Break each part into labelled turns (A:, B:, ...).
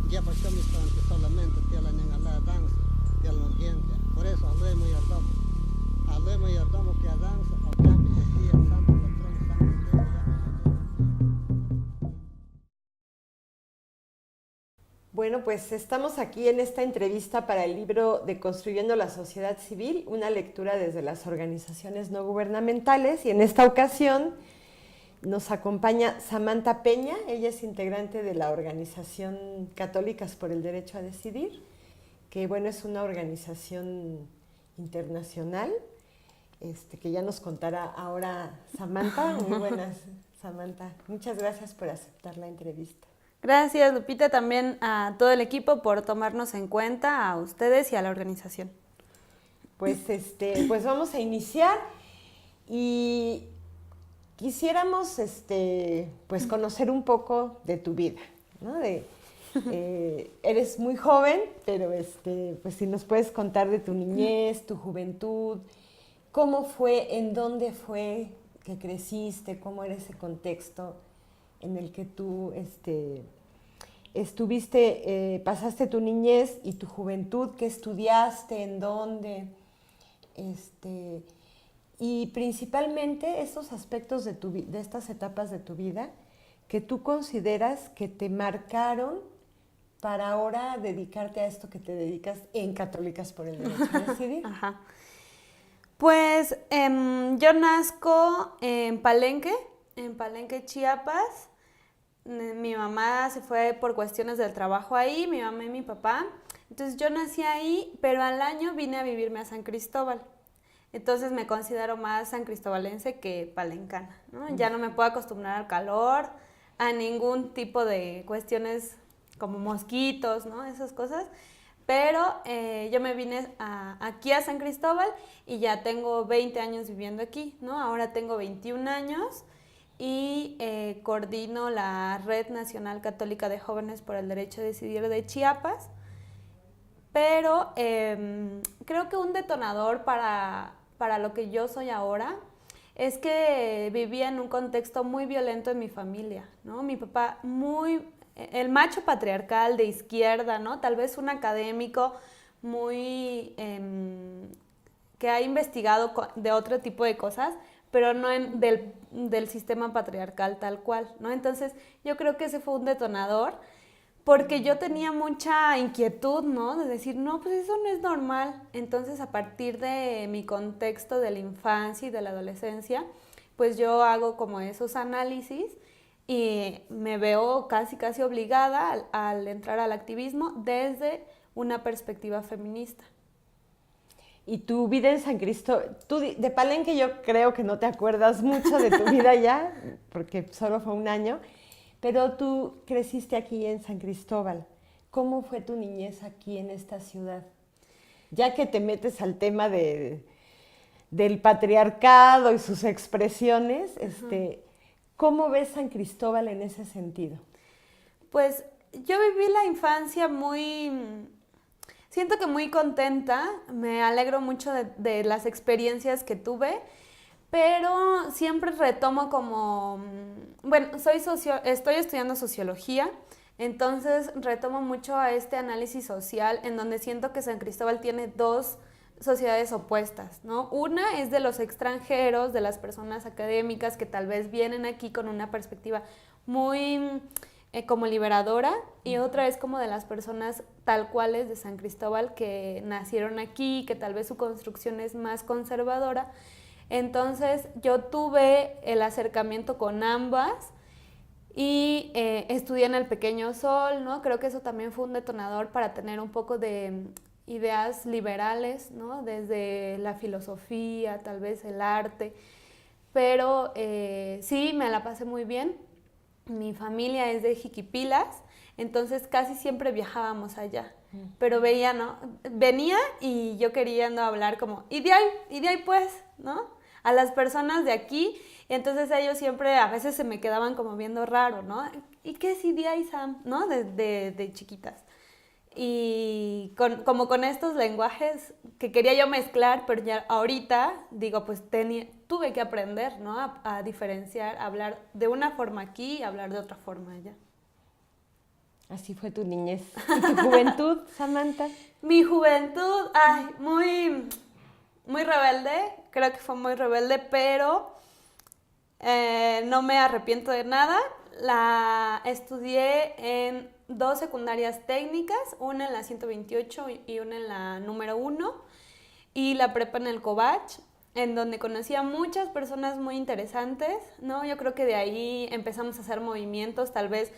A: ya pues yo me que solamente tiene la danza, tiene la urgencia. Por eso hablemos y hablamos que a danza, o cambio que sí, el santo patrón, San Miguel,
B: Bueno, pues estamos aquí en esta entrevista para el libro de Construyendo la Sociedad Civil, una lectura desde las organizaciones no gubernamentales, y en esta ocasión nos acompaña Samantha Peña. Ella es integrante de la organización Católicas por el Derecho a Decidir, que bueno, es una organización internacional, que ya nos contará ahora Samantha. Muy buenas, Samantha. Muchas gracias por aceptar la entrevista.
C: Gracias, Lupita, también a todo el equipo por tomarnos en cuenta, a ustedes y a la organización.
B: Pues, pues vamos a iniciar y quisiéramos pues conocer un poco de tu vida, ¿no? Eres muy joven, pero pues si nos puedes contar de tu niñez, tu juventud, cómo fue, en dónde fue que creciste, cómo era ese contexto en el que tú estuviste, pasaste tu niñez y tu juventud, qué estudiaste, en dónde, y principalmente estos aspectos de estas etapas de tu vida que tú consideras que te marcaron para ahora dedicarte a esto que te dedicas en Católicas por el Derecho a Decidir.
C: Ajá. Pues yo nazco en Palenque, Chiapas. Mi mamá se fue por cuestiones del trabajo ahí, mi mamá y mi papá. Entonces yo nací ahí, pero al año vine a vivirme a San Cristóbal. Entonces me considero más sancristobalense que palencana, ¿no? Ya no me puedo acostumbrar al calor, a ningún tipo de cuestiones como mosquitos, ¿no? Esas cosas. Pero yo me vine aquí a San Cristóbal y ya tengo 20 años viviendo aquí, ¿no? Ahora tengo 21 años y coordino la Red Nacional Católica de Jóvenes por el Derecho a Decidir de Chiapas. Pero creo que un detonador para lo que yo soy ahora es que vivía en un contexto muy violento en mi familia, ¿no? Mi papá el macho patriarcal de izquierda, ¿no? Tal vez un académico muy que ha investigado de otro tipo de cosas, pero no del sistema patriarcal tal cual, ¿no? Entonces yo creo que ese fue un detonador, porque yo tenía mucha inquietud, ¿no? De decir, no, pues eso no es normal. Entonces, a partir de mi contexto de la infancia y de la adolescencia, pues yo hago como esos análisis y me veo casi obligada al entrar al activismo desde una perspectiva feminista.
B: Y tu vida en San Cristóbal, tú de Palenque yo creo que no te acuerdas mucho de tu vida ya, porque solo fue un año, pero tú creciste aquí en San Cristóbal. ¿Cómo fue tu niñez aquí en esta ciudad? Ya que te metes al tema del patriarcado y sus expresiones, ¿cómo ves San Cristóbal en ese sentido?
C: Pues yo viví la infancia siento que muy contenta, me alegro mucho de las experiencias que tuve, pero siempre retomo bueno, estoy estudiando sociología, entonces retomo mucho a este análisis social en donde siento que San Cristóbal tiene dos sociedades opuestas, ¿no? Una es de los extranjeros, de las personas académicas que tal vez vienen aquí con una perspectiva muy como liberadora, y otra es como de las personas tal cuales de San Cristóbal que nacieron aquí, que tal vez su construcción es más conservadora. Entonces yo tuve el acercamiento con ambas y estudié en el Pequeño Sol, ¿no? Creo que eso también fue un detonador para tener un poco de ideas liberales, ¿no? Desde la filosofía, tal vez el arte, pero sí, me la pasé muy bien. Mi familia es de Jiquipilas, entonces casi siempre viajábamos allá. Pero veía, ¿no? Venía y yo quería no hablar como, y de ahí pues, ¿no? A las personas de aquí, y entonces ellos siempre a veces se me quedaban como viendo raro, ¿no? ¿Y qué es Idia y Sam? ¿No? De chiquitas. Y como con estos lenguajes que quería yo mezclar, pero ya ahorita, digo, pues tuve que aprender, ¿no? A diferenciar, a hablar de una forma aquí y hablar de otra forma allá.
B: Así fue tu niñez. ¿Y tu juventud, Samantha?
C: Mi juventud, ay, muy rebelde, creo que fue muy rebelde, pero no me arrepiento de nada. La estudié en 2 secundarias técnicas, una en la 128 y una en la número 1, y la prepa en el Covach, en donde conocí a muchas personas muy interesantes, ¿no? Yo creo que de ahí empezamos a hacer movimientos, tal vez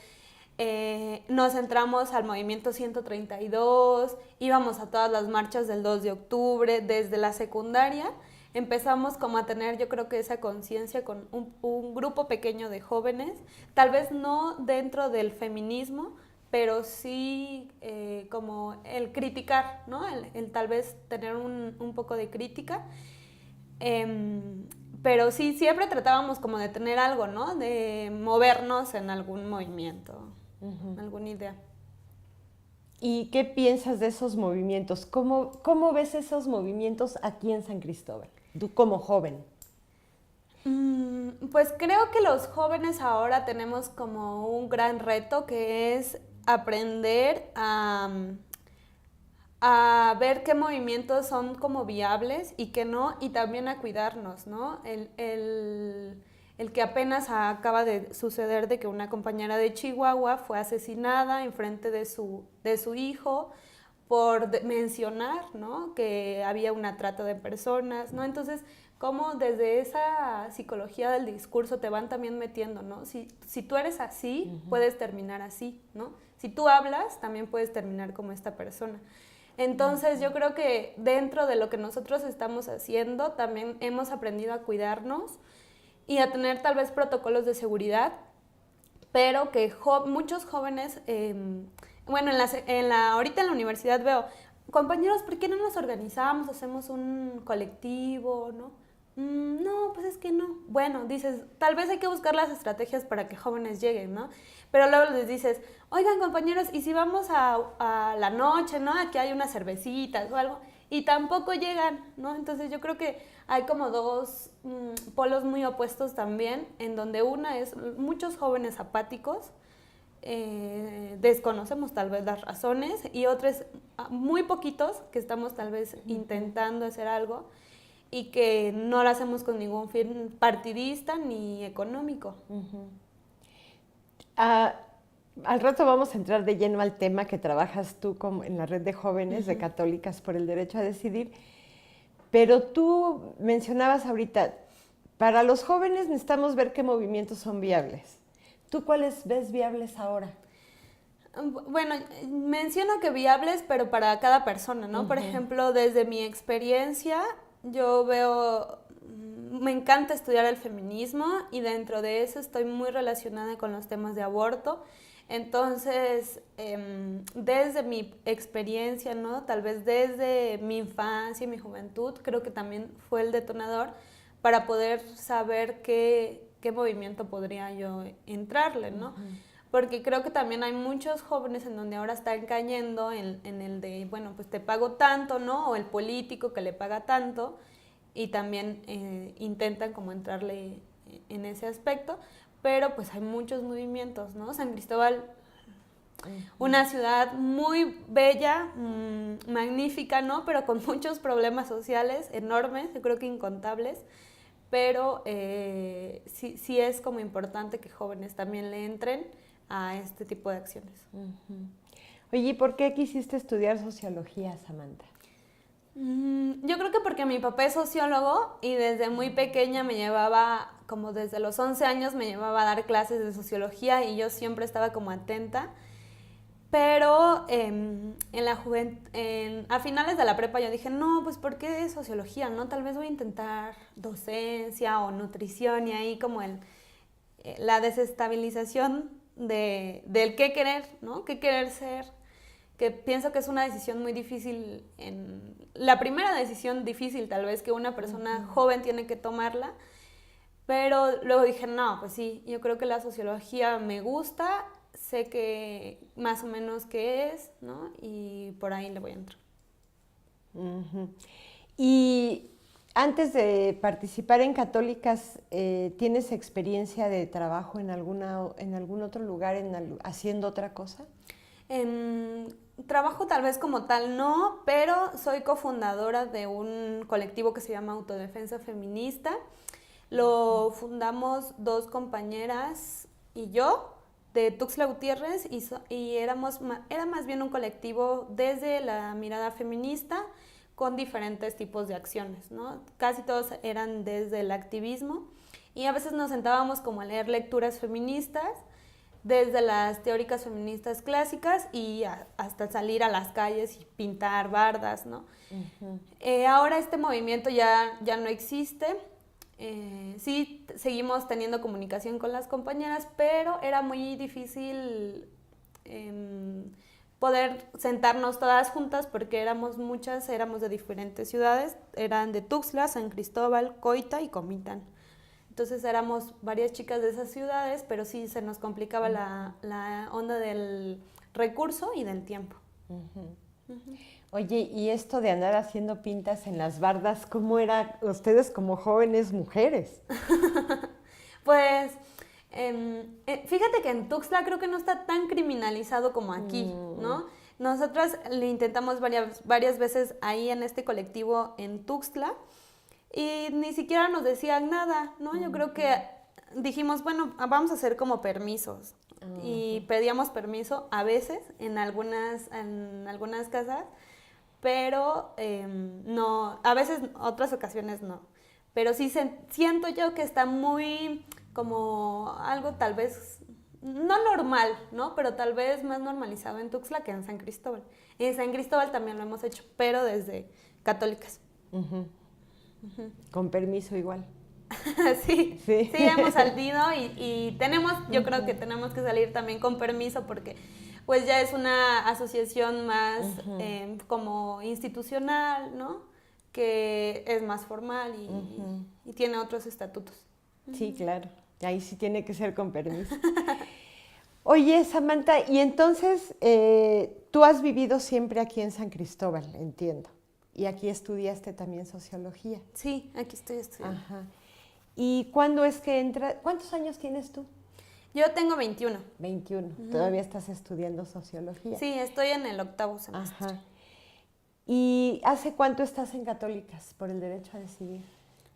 C: nos entramos al movimiento 132, íbamos a todas las marchas del 2 de octubre, desde la secundaria empezamos como a tener, yo creo que esa conciencia con un grupo pequeño de jóvenes, tal vez no dentro del feminismo, pero sí como el criticar, ¿no? El tal vez tener un poco de crítica. Pero sí, siempre tratábamos como de tener algo, ¿no? De movernos en algún movimiento, alguna idea.
B: ¿Y qué piensas de esos movimientos? ¿Cómo ves esos movimientos aquí en San Cristóbal? Tú como joven.
C: Pues creo que los jóvenes ahora tenemos como un gran reto, que es aprender a ver qué movimientos son como viables y qué no, y también a cuidarnos, ¿no? El que apenas acaba de suceder de que una compañera de Chihuahua fue asesinada enfrente de su hijo por mencionar, ¿no? Que había una trata de personas, ¿no? Entonces, cómo desde esa psicología del discurso te van también metiendo, ¿no? Si tú eres así, puedes terminar así, ¿no? Si tú hablas, también puedes terminar como esta persona. Entonces yo creo que dentro de lo que nosotros estamos haciendo también hemos aprendido a cuidarnos y a tener tal vez protocolos de seguridad, pero que muchos jóvenes, bueno, ahorita en la universidad veo, compañeros, ¿por qué no nos organizamos, hacemos un colectivo, ¿no? No, pues es que no. Bueno, dices, tal vez hay que buscar las estrategias para que jóvenes lleguen, ¿no? Pero luego les dices, oigan compañeros, ¿y si vamos a la noche, ¿no? Aquí hay unas cervecitas o algo, y tampoco llegan, ¿no? Entonces yo creo que hay como dos polos muy opuestos también, en donde una es muchos jóvenes apáticos, desconocemos tal vez las razones, y otra es muy poquitos que estamos tal vez intentando hacer algo y que no lo hacemos con ningún fin partidista ni económico.
B: Al rato vamos a entrar de lleno al tema que trabajas tú en la red de jóvenes de Católicas por el Derecho a Decidir, pero tú mencionabas ahorita, para los jóvenes necesitamos ver qué movimientos son viables. ¿Tú cuáles ves viables ahora?
C: Bueno, menciono que viables, pero para cada persona, ¿no? Por ejemplo, desde mi experiencia, yo veo, me encanta estudiar el feminismo y dentro de eso estoy muy relacionada con los temas de aborto. Entonces, desde mi experiencia, ¿no? Tal vez desde mi infancia y mi juventud, creo que también fue el detonador para poder saber qué movimiento podría yo entrarle, ¿no? Porque creo que también hay muchos jóvenes en donde ahora están cayendo en el de, bueno, pues te pago tanto, ¿no? O el político que le paga tanto, y también intentan como entrarle en ese aspecto, pero pues hay muchos movimientos, ¿no? San Cristóbal, una ciudad muy bella, magnífica, ¿no? Pero con muchos problemas sociales enormes, yo creo que incontables, pero sí es como importante que jóvenes también le entren a este tipo de acciones.
B: Oye, ¿y por qué quisiste estudiar sociología, Samantha?
C: Yo creo que porque mi papá es sociólogo y desde muy pequeña me llevaba, como desde los 11 años me llevaba a dar clases de sociología y yo siempre estaba como atenta. Pero a finales de la prepa yo dije, no, pues ¿por qué sociología? ¿No? Tal vez voy a intentar docencia o nutrición, y ahí como la desestabilización del qué querer, ¿no? Qué querer ser, que pienso que es una decisión muy difícil, la primera decisión difícil tal vez que una persona joven tiene que tomarla, pero luego dije, no, pues sí, yo creo que la sociología me gusta, sé que más o menos qué es, ¿no? Y por ahí le voy a entrar.
B: Y antes de participar en Católicas, ¿tienes experiencia de trabajo en algún otro lugar haciendo otra cosa?
C: Trabajo tal vez como tal no, pero soy cofundadora de un colectivo que se llama Autodefensa Feminista. Lo fundamos 2 compañeras y yo de Tuxtla Gutiérrez y era más bien un colectivo desde la mirada feminista con diferentes tipos de acciones, ¿no? Casi todos eran desde el activismo y a veces nos sentábamos como a leer lecturas feministas desde las teóricas feministas clásicas y hasta salir a las calles y pintar bardas, ¿no? Uh-huh. Ahora este movimiento ya no existe. Sí, seguimos teniendo comunicación con las compañeras, pero era muy difícil poder sentarnos todas juntas porque éramos muchas, éramos de diferentes ciudades, eran de Tuxtla, San Cristóbal, Coita y Comitán. Entonces éramos varias chicas de esas ciudades, pero sí se nos complicaba la onda del recurso y del tiempo.
B: Uh-huh. Uh-huh. Oye, y esto de andar haciendo pintas en las bardas, ¿cómo era ustedes como jóvenes mujeres?
C: Pues, fíjate que en Tuxtla creo que no está tan criminalizado como aquí, ¿no? Nosotras le intentamos varias veces ahí en este colectivo en Tuxtla y ni siquiera nos decían nada, ¿no? Yo creo que dijimos, bueno, vamos a hacer como permisos. Y pedíamos permiso a veces en algunas casas, pero no, a veces otras ocasiones no. Pero sí siento yo que está muy como algo tal vez, no normal, ¿no? Pero tal vez más normalizado en Tuxtla que en San Cristóbal. En San Cristóbal también lo hemos hecho, pero desde católicas.
B: Uh-huh. Uh-huh. Con permiso igual.
C: Sí, hemos salido y tenemos, yo creo que tenemos que salir también con permiso porque pues ya es una asociación más como institucional, ¿no? Que es más formal y tiene otros estatutos.
B: Sí, claro, ahí sí tiene que ser con permiso. Oye, Samantha, y entonces tú has vivido siempre aquí en San Cristóbal, entiendo, y aquí estudiaste también sociología.
C: Sí, aquí estoy estudiando.
B: Ajá. ¿Y cuándo es que entra? ¿Cuántos años tienes tú?
C: Yo tengo 21.
B: 21. ¿Todavía estás estudiando sociología?
C: Sí, estoy en el 8º semestre.
B: Ajá. ¿Y hace cuánto estás en Católicas por el derecho a decidir?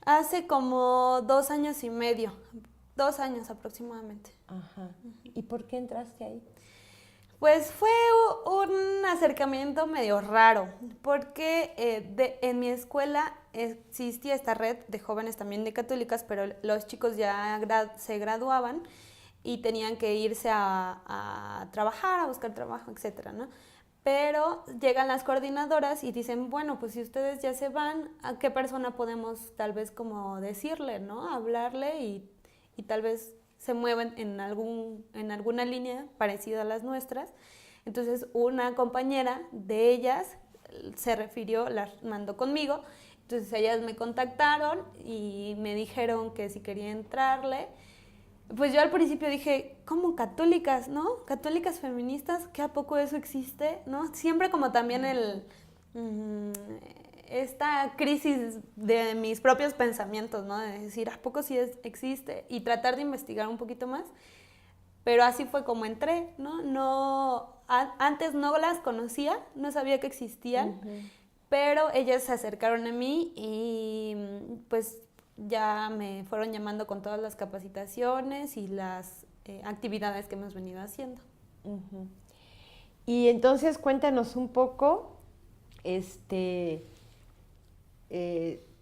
C: Hace como 2 años y medio, 2 años aproximadamente.
B: Ajá. ¿Y por qué entraste ahí?
C: Pues fue un acercamiento medio raro, porque en mi escuela existía esta red de jóvenes también de católicas, pero los chicos ya se graduaban y tenían que irse a trabajar, a buscar trabajo, etcétera, ¿no? Pero llegan las coordinadoras y dicen, bueno, pues si ustedes ya se van, ¿a qué persona podemos tal vez como decirle, ¿no? Hablarle y tal vez se mueven en alguna línea parecida a las nuestras. Entonces una compañera de ellas se refirió, las mandó conmigo, entonces ellas me contactaron y me dijeron que si quería entrarle. Pues yo al principio dije, ¿cómo católicas, no? Católicas feministas, ¿qué a poco eso existe, no? Siempre como también esta crisis de mis propios pensamientos, ¿no? De decir, ¿a poco sí existe? Y tratar de investigar un poquito más. Pero así fue como entré, ¿no? Antes no las conocía, no sabía que existían, pero ellas se acercaron a mí y pues ya me fueron llamando con todas las capacitaciones y las actividades que hemos venido haciendo.
B: Y entonces cuéntanos un poco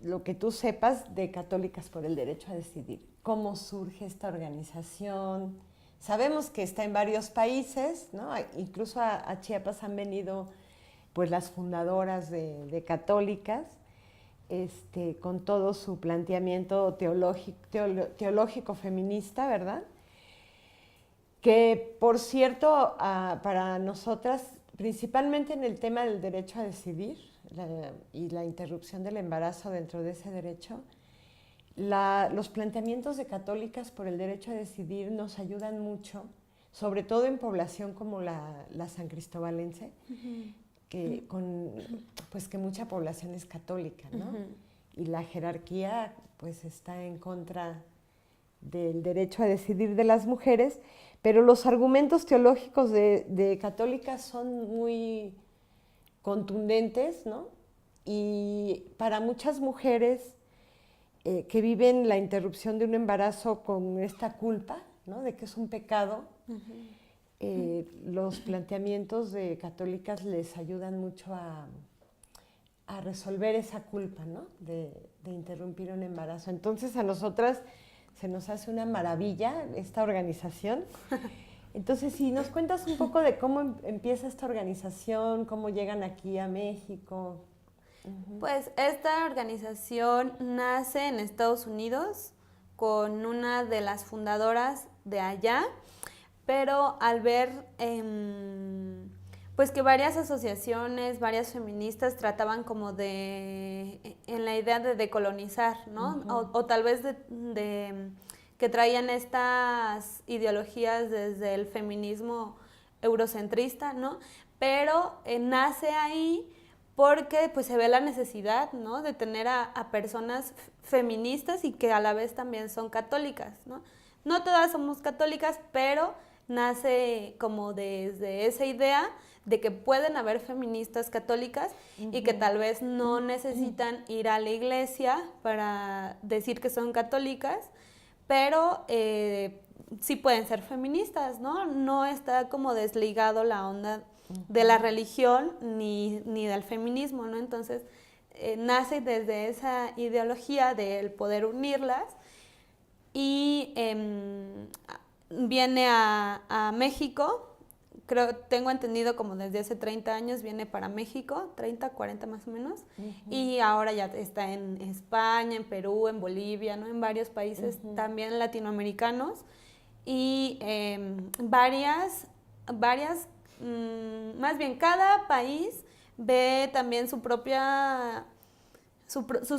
B: lo que tú sepas de Católicas por el Derecho a Decidir. ¿Cómo surge esta organización? Sabemos que está en varios países, ¿no? Incluso a Chiapas han venido pues las fundadoras de Católicas, con todo su planteamiento teológico feminista, ¿verdad? Que, por cierto, para nosotras, principalmente en el tema del derecho a decidir y la interrupción del embarazo dentro de ese derecho, los planteamientos de Católicas por el derecho a decidir nos ayudan mucho, sobre todo en población como la san cristobalense, que mucha población es católica, ¿no? Y la jerarquía pues está en contra del derecho a decidir de las mujeres, pero los argumentos teológicos de católicas son muy contundentes, ¿no? Y para muchas mujeres que viven la interrupción de un embarazo con esta culpa, ¿no? De que es un pecado, los planteamientos de católicas les ayudan mucho a resolver esa culpa, ¿no? De interrumpir un embarazo. Entonces a nosotras se nos hace una maravilla esta organización. Entonces, si nos cuentas un poco de cómo empieza esta organización, cómo llegan aquí a México.
C: Pues esta organización nace en Estados Unidos con una de las fundadoras de allá, pero al ver pues que varias asociaciones, varias feministas trataban como en la idea de decolonizar, ¿no? O tal vez de que traían estas ideologías desde el feminismo eurocentrista, ¿no? Pero nace ahí porque pues se ve la necesidad, ¿no? De tener a personas feministas y que a la vez también son católicas, ¿no? No todas somos católicas, pero nace como desde esa idea de que pueden haber feministas católicas y que tal vez no necesitan ir a la iglesia para decir que son católicas, pero sí pueden ser feministas, ¿no? No está como desligado la onda de la religión ni del feminismo, ¿no? Entonces, nace desde esa ideología del poder unirlas y viene a México. Tengo entendido como desde hace 30 años viene para México, 30, 40 más o menos, y ahora ya está en España, en Perú, en Bolivia, ¿no? En varios países también latinoamericanos, y más bien cada país ve también sus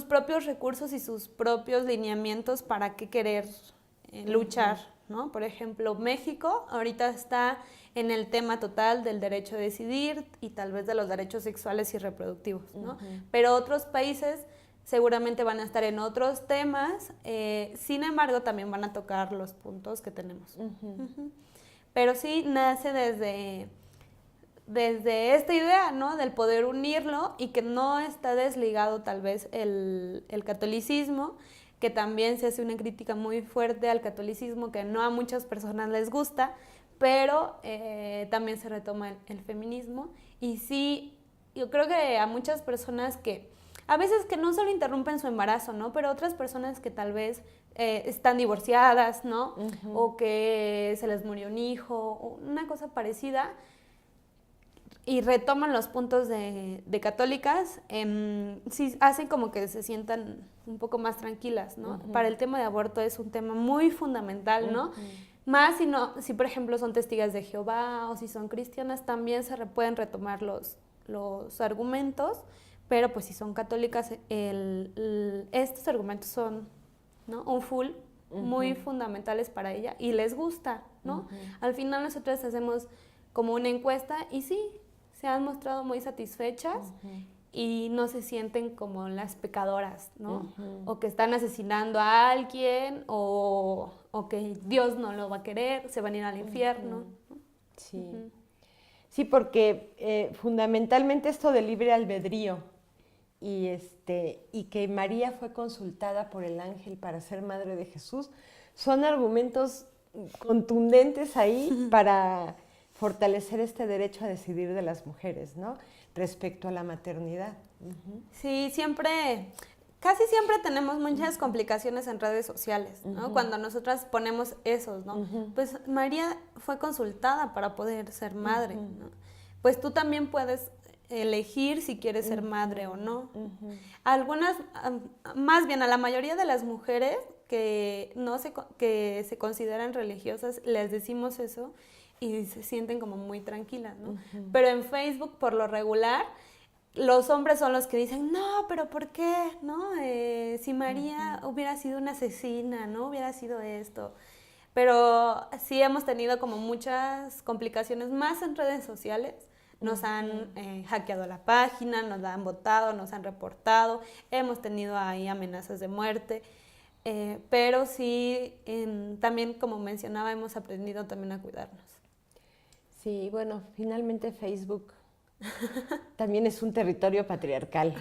C: propios recursos y sus propios lineamientos para qué querer luchar, ¿no? Por ejemplo, México ahorita está en el tema total del derecho a decidir y tal vez de los derechos sexuales y reproductivos, ¿no? Pero otros países seguramente van a estar en otros temas, sin embargo también van a tocar los puntos que tenemos. Pero sí nace desde esta idea, ¿no? Del poder unirlo y que no está desligado tal vez el catolicismo, que también se hace una crítica muy fuerte al catolicismo que no a muchas personas les gusta, pero también se retoma el feminismo. Y sí, yo creo que a muchas personas que a veces que no solo interrumpen su embarazo, ¿no? Pero otras personas que tal vez están divorciadas, ¿no? O que se les murió un hijo, o una cosa parecida, y retoman los puntos de católicas, sí hacen como que se sientan un poco más tranquilas, ¿no? Para el tema de aborto es un tema muy fundamental, ¿no? Más si por ejemplo son testigos de Jehová o si son cristianas, también pueden retomar los argumentos, pero pues si son católicas, estos argumentos son, ¿no? Muy fundamentales para ella y les gusta, ¿no? Al final nosotros hacemos como una encuesta y sí, se han mostrado muy satisfechas y no se sienten como las pecadoras, ¿no? O que están asesinando a alguien o que Dios no lo va a querer, se van a ir al infierno, ¿no?
B: Sí. Sí, porque fundamentalmente esto del libre albedrío y que María fue consultada por el ángel para ser madre de Jesús, son argumentos contundentes ahí para fortalecer este derecho a decidir de las mujeres, ¿no? Respecto a la maternidad.
C: Sí, casi siempre tenemos muchas complicaciones en redes sociales, ¿no? Cuando nosotras ponemos esos, ¿no? Pues María fue consultada para poder ser madre, ¿no? Pues tú también puedes elegir si quieres ser madre o no. Algunas, más bien a la mayoría de las mujeres que se consideran religiosas, les decimos eso y se sienten como muy tranquilas, ¿no? Pero en Facebook, por lo regular, los hombres son los que dicen, no, pero ¿por qué? ¿No? Si María hubiera sido una asesina, ¿no? Hubiera sido esto. Pero sí hemos tenido como muchas complicaciones más en redes sociales. Nos han hackeado la página, nos la han botado, nos han reportado, hemos tenido ahí amenazas de muerte. pero sí, también como mencionaba, hemos aprendido también a cuidarnos.
B: Sí, bueno, finalmente Facebook también es un territorio patriarcal,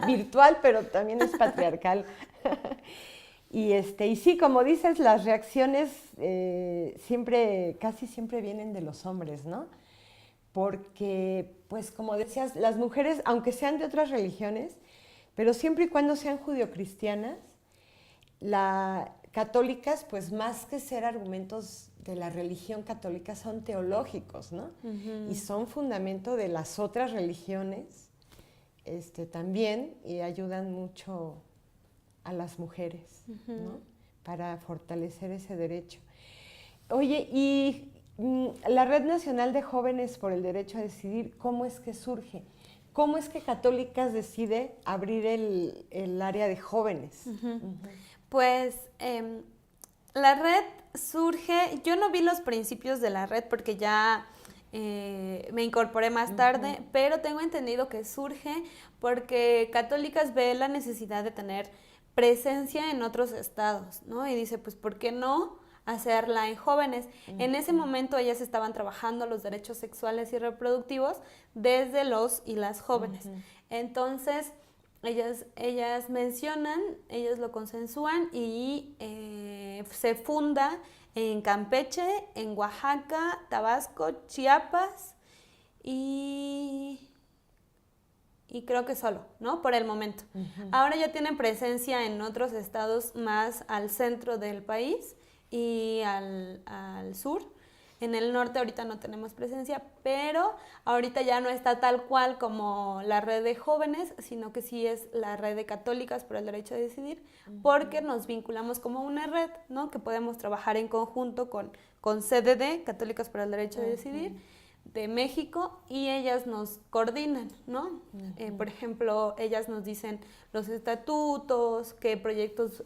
B: virtual, pero también es patriarcal. Y sí, como dices, las reacciones casi siempre vienen de los hombres, ¿no? Porque, pues como decías, las mujeres, aunque sean de otras religiones, pero siempre y cuando sean judeocristianas, católicas, pues más que ser argumentos de la religión católica, son teológicos, ¿no? Y son fundamento de las otras religiones también, y ayudan mucho a las mujeres, ¿no? Para fortalecer ese derecho. Oye, y la Red Nacional de Jóvenes por el Derecho a Decidir, ¿cómo es que surge? ¿Cómo es que Católicas decide abrir el área de jóvenes?
C: Pues la red surge, yo no vi los principios de la red porque ya me incorporé más tarde, pero tengo entendido que surge porque Católicas ve la necesidad de tener presencia en otros estados, ¿no? Y dice, pues, ¿por qué no hacerla en jóvenes? En ese momento ellas estaban trabajando los derechos sexuales y reproductivos desde los y las jóvenes. Entonces, ellas mencionan, ellas lo consensúan y se funda en Campeche, en Oaxaca, Tabasco, Chiapas y creo que solo, ¿no? Por el momento. Ahora ya tienen presencia en otros estados más al centro del país y al sur. En el norte ahorita no tenemos presencia, pero ahorita ya no está tal cual como la red de jóvenes, sino que sí es la red de Católicas por el Derecho a Decidir, porque nos vinculamos como una red, ¿no? Que podemos trabajar en conjunto con CDD, Católicas por el Derecho a Decidir, de México, y ellas nos coordinan, ¿no? Por ejemplo, ellas nos dicen los estatutos, qué proyectos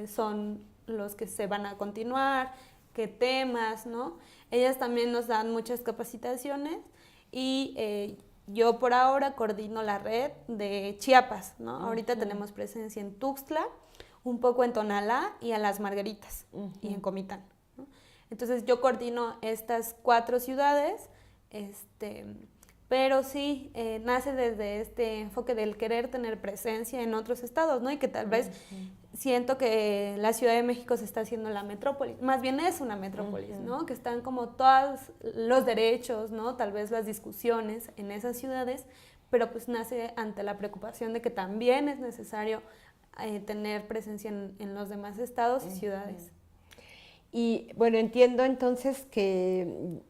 C: son los que se van a continuar, qué temas, ¿no? Ellas también nos dan muchas capacitaciones y yo por ahora coordino la red de Chiapas, ¿no? Ahorita tenemos presencia en Tuxtla, un poco en Tonalá y a Las Margaritas y en Comitán, ¿no? Entonces yo coordino estas 4 ciudades, pero sí nace desde este enfoque del querer tener presencia en otros estados, ¿no? Y que tal vez siento que la Ciudad de México se está haciendo la metrópolis, más bien es una metrópolis, ¿no? Que están como todos los derechos, ¿no? Tal vez las discusiones en esas ciudades, pero pues nace ante la preocupación de que también es necesario tener presencia en los demás estados y ciudades.
B: Y bueno, entiendo entonces que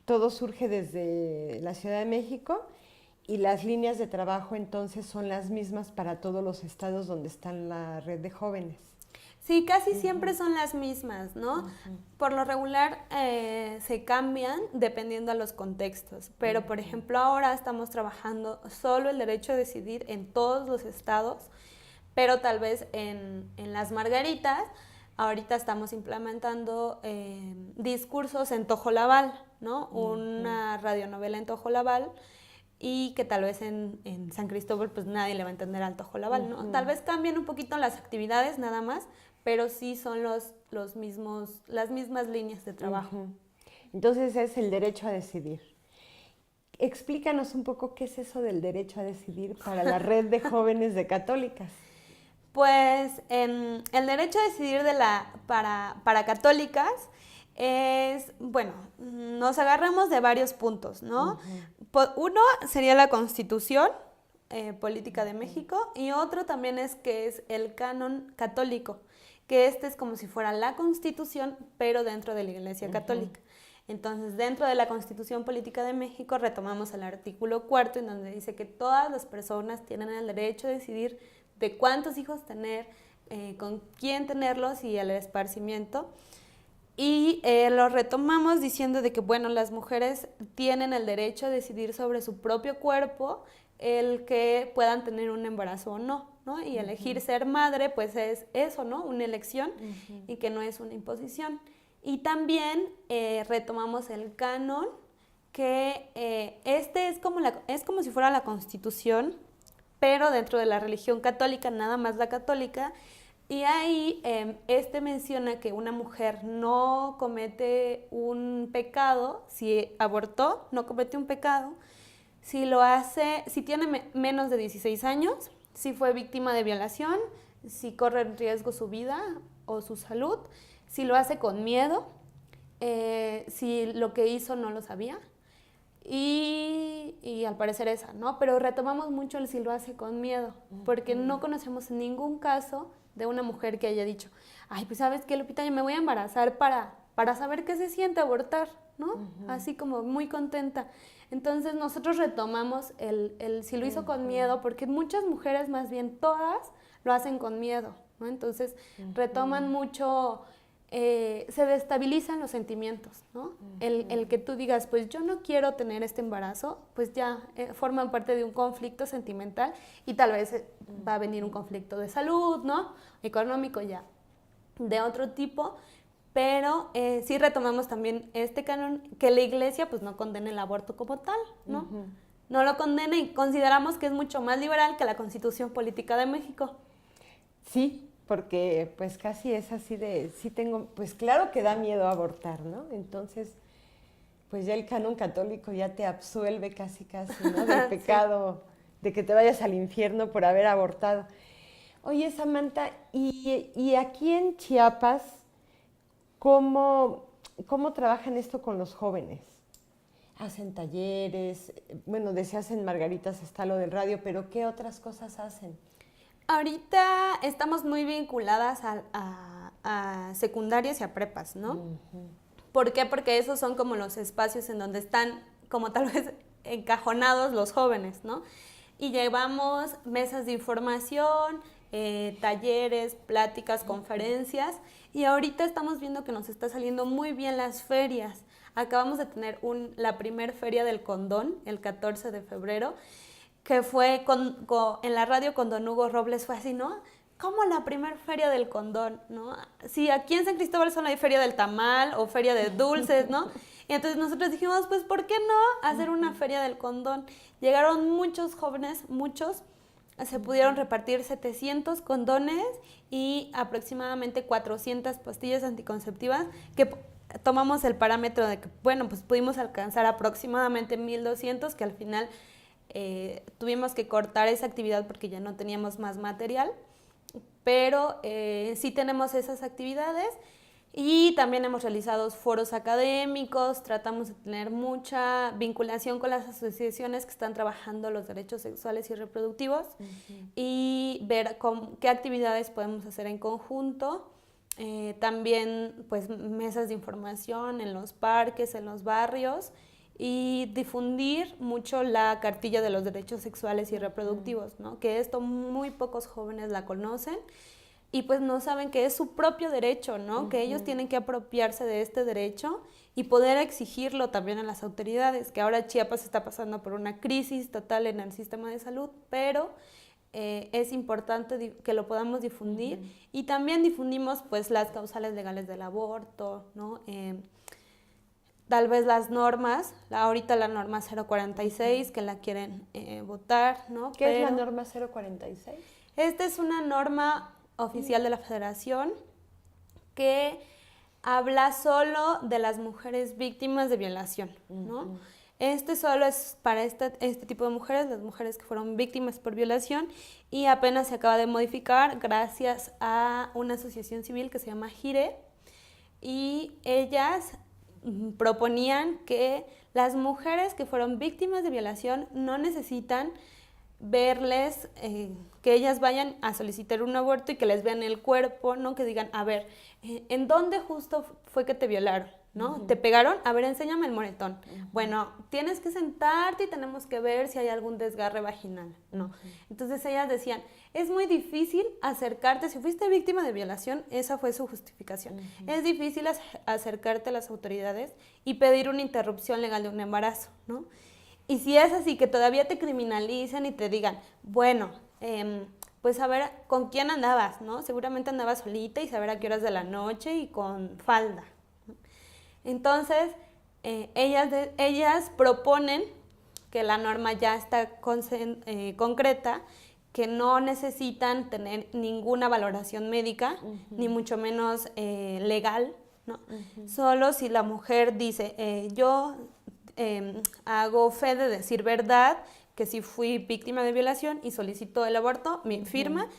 B: todo surge desde la Ciudad de México y las líneas de trabajo entonces son las mismas para todos los estados donde está la red de jóvenes.
C: Sí, casi siempre son las mismas, ¿no? Por lo regular se cambian dependiendo a los contextos, pero por ejemplo ahora estamos trabajando solo el derecho a decidir en todos los estados, pero tal vez en Las Margaritas ahorita estamos implementando discursos en Tojolabal, ¿no? Una radionovela en Tojolabal, y que tal vez en San Cristóbal pues nadie le va a entender al Tojolabal, ¿no? Tal vez cambien un poquito las actividades nada más, pero sí son las mismas líneas de trabajo.
B: Entonces es el derecho a decidir. Explícanos un poco qué es eso del derecho a decidir para la red de jóvenes de Católicas.
C: Pues el derecho a decidir para Católicas es, bueno, nos agarramos de varios puntos, ¿no? Uno sería la Constitución Política de México, y otro también es que es el canon católico, que es como si fuera la Constitución, pero dentro de la Iglesia Católica. Entonces, dentro de la Constitución Política de México retomamos el artículo 4, en donde dice que todas las personas tienen el derecho a decidir de cuántos hijos tener, con quién tenerlos y el esparcimiento. Y lo retomamos diciendo de que, bueno, las mujeres tienen el derecho a decidir sobre su propio cuerpo, el que puedan tener un embarazo o no, ¿no? Y elegir ser madre, pues es eso, ¿no? Una elección y que no es una imposición. Y también retomamos el canon, que es como si fuera la Constitución, pero dentro de la religión católica, nada más la católica, Y ahí menciona que una mujer no comete un pecado, si abortó, no comete un pecado, si lo hace, si tiene menos de 16 años, si fue víctima de violación, si corre en riesgo su vida o su salud, si lo hace con miedo, si lo que hizo no lo sabía. Y al parecer esa, ¿no? Pero retomamos mucho el si lo hace con miedo, porque no conocemos ningún caso de una mujer que haya dicho, ay, pues ¿sabes qué, Lupita? Yo me voy a embarazar para saber qué se siente abortar, ¿no? Así como muy contenta. Entonces nosotros retomamos el si lo hizo con miedo, porque muchas mujeres, más bien todas, lo hacen con miedo, ¿no? Entonces retoman mucho... se destabilizan los sentimientos, ¿no? El que tú digas, pues yo no quiero tener este embarazo, pues ya forman parte de un conflicto sentimental y tal vez va a venir un conflicto de salud, ¿no? Económico ya, de otro tipo, pero sí retomamos también este canon, que la Iglesia pues no condena el aborto como tal, ¿no? No lo condena y consideramos que es mucho más liberal que la Constitución Política de México.
B: Sí, porque pues casi es así de, sí tengo, pues claro que da miedo abortar, ¿no? Entonces, pues ya el canon católico ya te absuelve casi, ¿no? Del pecado, de que te vayas al infierno por haber abortado. Oye, Samantha, y aquí en Chiapas, ¿cómo trabajan esto con los jóvenes? ¿Hacen talleres? Bueno, decías en Margaritas está lo del radio, pero ¿qué otras cosas hacen?
C: Ahorita estamos muy vinculadas a secundarias y a prepas, ¿no? ¿Por qué? Porque esos son como los espacios en donde están como tal vez encajonados los jóvenes, ¿no? Y llevamos mesas de información, talleres, pláticas, conferencias, y ahorita estamos viendo que nos está saliendo muy bien las ferias. Acabamos de tener la primer feria del condón, el 14 de febrero, que fue en la radio con don Hugo Robles, fue así, ¿no? Como la primer feria del condón, ¿no? Sí, aquí en San Cristóbal solo hay feria del tamal o feria de dulces, ¿no? Y entonces nosotros dijimos, pues, ¿por qué no hacer una feria del condón? Llegaron muchos jóvenes, se pudieron repartir 700 condones y aproximadamente 400 pastillas anticonceptivas, que tomamos el parámetro de que, bueno, pues pudimos alcanzar aproximadamente 1,200, que al final... tuvimos que cortar esa actividad porque ya no teníamos más material, pero sí tenemos esas actividades y también hemos realizado foros académicos, tratamos de tener mucha vinculación con las asociaciones que están trabajando los derechos sexuales y reproductivos y ver qué actividades podemos hacer en conjunto. También pues mesas de información en los parques, en los barrios, y difundir mucho la cartilla de los derechos sexuales y reproductivos, ¿no? Que esto muy pocos jóvenes la conocen y pues no saben que es su propio derecho, ¿no? Que ellos tienen que apropiarse de este derecho y poder exigirlo también a las autoridades, que ahora Chiapas está pasando por una crisis total en el sistema de salud, pero es importante que lo podamos difundir y también difundimos pues las causales legales del aborto, ¿no? Tal vez las normas, ahorita la norma 046, que la quieren votar, ¿no?
B: ¿Qué es la norma 046?
C: Esta es una norma oficial de la Federación que habla solo de las mujeres víctimas de violación, ¿no? Este solo es para este tipo de mujeres, las mujeres que fueron víctimas por violación, y apenas se acaba de modificar gracias a una asociación civil que se llama GIRE, y ellas proponían que las mujeres que fueron víctimas de violación no necesitan verles, que ellas vayan a solicitar un aborto y que les vean el cuerpo, ¿no? Que digan, a ver, ¿en dónde justo fue que te violaron? ¿No? ¿Te pegaron? A ver, enséñame el moretón. Bueno, tienes que sentarte y tenemos que ver si hay algún desgarre vaginal, ¿no? Entonces ellas decían, es muy difícil acercarte, si fuiste víctima de violación, esa fue su justificación. Es difícil acercarte a las autoridades y pedir una interrupción legal de un embarazo, ¿no? Y si es así, que todavía te criminalicen y te digan, bueno, pues a ver con quién andabas, ¿no? Seguramente andabas solita y saber a qué horas de la noche y con falda. Entonces, ellas proponen que la norma ya está concreta, que no necesitan tener ninguna valoración médica, ni mucho menos legal, ¿no? Solo si la mujer dice, yo hago fe de decir verdad, que si fui víctima de violación y solicito el aborto, mi firma,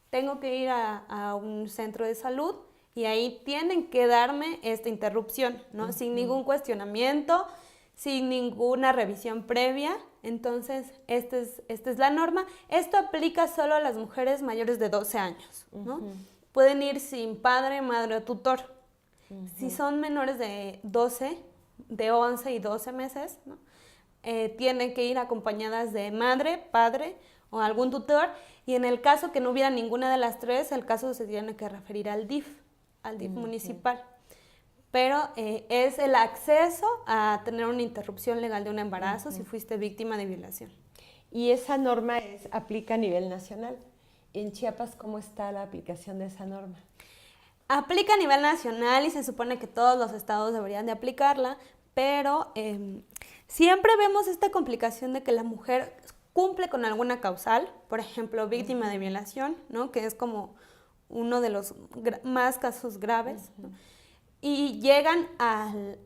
C: tengo que ir a un centro de salud y ahí tienen que darme esta interrupción, ¿no? Sin ningún cuestionamiento, sin ninguna revisión previa. Entonces, esta es la norma. Esto aplica solo a las mujeres mayores de 12 años, ¿no? Pueden ir sin padre, madre o tutor. Si son menores de 12, de 11 y 12 meses, ¿no? Tienen que ir acompañadas de madre, padre o algún tutor, y en el caso que no hubiera ninguna de las tres, el caso se tiene que referir al DIF municipal. Pero es el acceso a tener una interrupción legal de un embarazo si fuiste víctima de violación.
B: Y esa norma aplica a nivel nacional. En Chiapas, ¿cómo está la aplicación de esa norma?
C: Aplica a nivel nacional y se supone que todos los estados deberían de aplicarla, pero siempre vemos esta complicación de que la mujer cumple con alguna causal, por ejemplo, víctima de violación, ¿no? Que es como uno de los más casos graves, ¿no? Y llegan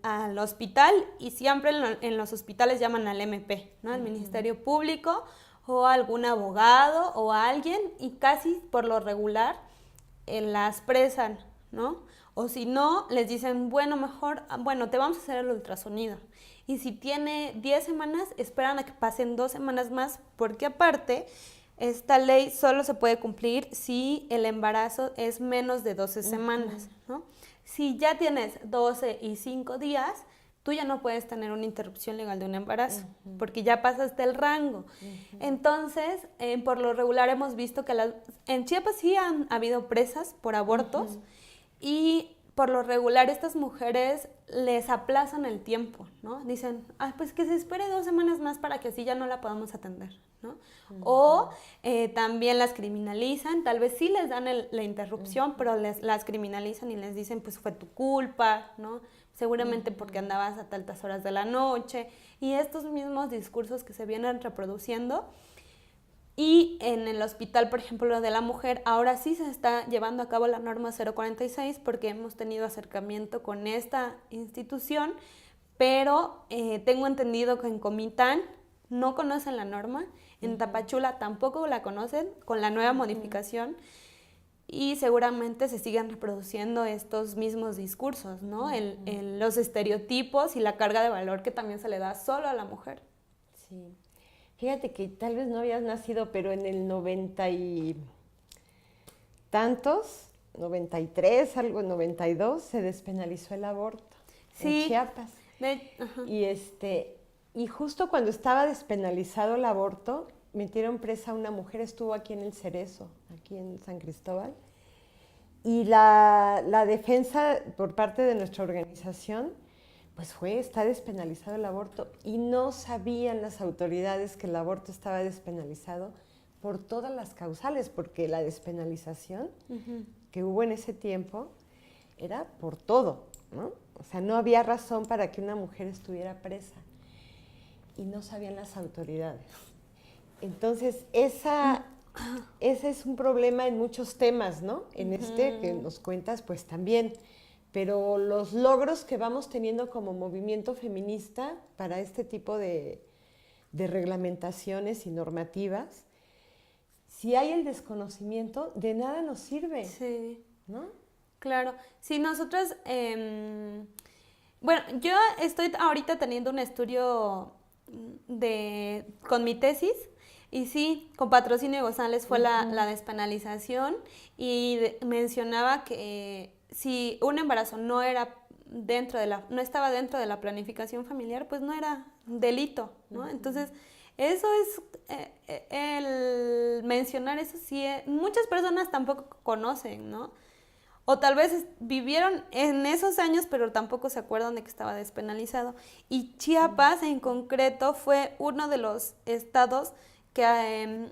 C: al hospital y siempre en los hospitales llaman al MP, ¿no? Al Ministerio Público o a algún abogado o a alguien, y casi por lo regular las presan, ¿no? O si no, les dicen, bueno, te vamos a hacer el ultrasonido. Y si tiene 10 semanas, esperan a que pasen 2 semanas más, porque aparte, esta ley solo se puede cumplir si el embarazo es menos de 12 semanas, ¿no? Si ya tienes 12 y 5 días, tú ya no puedes tener una interrupción legal de un embarazo, porque ya pasaste el rango. Entonces, por lo regular hemos visto que en Chiapas sí han habido presas por abortos, y por lo regular estas mujeres les aplazan el tiempo, ¿no? Dicen, pues que se espere 2 semanas más para que así ya no la podamos atender, ¿no? O también las criminalizan, tal vez sí les dan la interrupción, pero las criminalizan y les dicen, pues fue tu culpa, ¿no? Seguramente porque andabas a tantas horas de la noche, y estos mismos discursos que se vienen reproduciendo. Y en el hospital, por ejemplo, lo de la mujer, ahora sí se está llevando a cabo la norma 046 porque hemos tenido acercamiento con esta institución, pero tengo entendido que en Comitán no conocen la norma, en Tapachula tampoco la conocen con la nueva modificación, y seguramente se siguen reproduciendo estos mismos discursos, ¿no? Los estereotipos y la carga de valor que también se le da solo a la mujer.
B: Sí. Fíjate que tal vez no habías nacido, pero en el 90 y tantos, 93, algo 92, se despenalizó el aborto en Chiapas. Y justo cuando estaba despenalizado el aborto, metieron presa a una mujer, estuvo aquí en el Cerezo, aquí en San Cristóbal, y la defensa por parte de nuestra organización pues está despenalizado el aborto, y no sabían las autoridades que el aborto estaba despenalizado por todas las causales, porque la despenalización que hubo en ese tiempo era por todo, ¿no? O sea, no había razón para que una mujer estuviera presa, y no sabían las autoridades. Entonces, ese es un problema en muchos temas, ¿no? En que nos cuentas, pues también. Pero los logros que vamos teniendo como movimiento feminista para este tipo de reglamentaciones y normativas, si hay el desconocimiento, de nada nos sirve. Sí. ¿No?
C: Claro. Sí, nosotras, bueno, yo estoy ahorita teniendo un estudio con mi tesis, y sí, con Patrocinio González fue la despenalización, y mencionaba que si un embarazo no estaba dentro de la planificación familiar, pues no era delito, ¿no? Entonces, eso es, el mencionar eso sí, muchas personas tampoco conocen, ¿no? O tal vez vivieron en esos años, pero tampoco se acuerdan de que estaba despenalizado. Y Chiapas, en concreto, fue uno de los estados que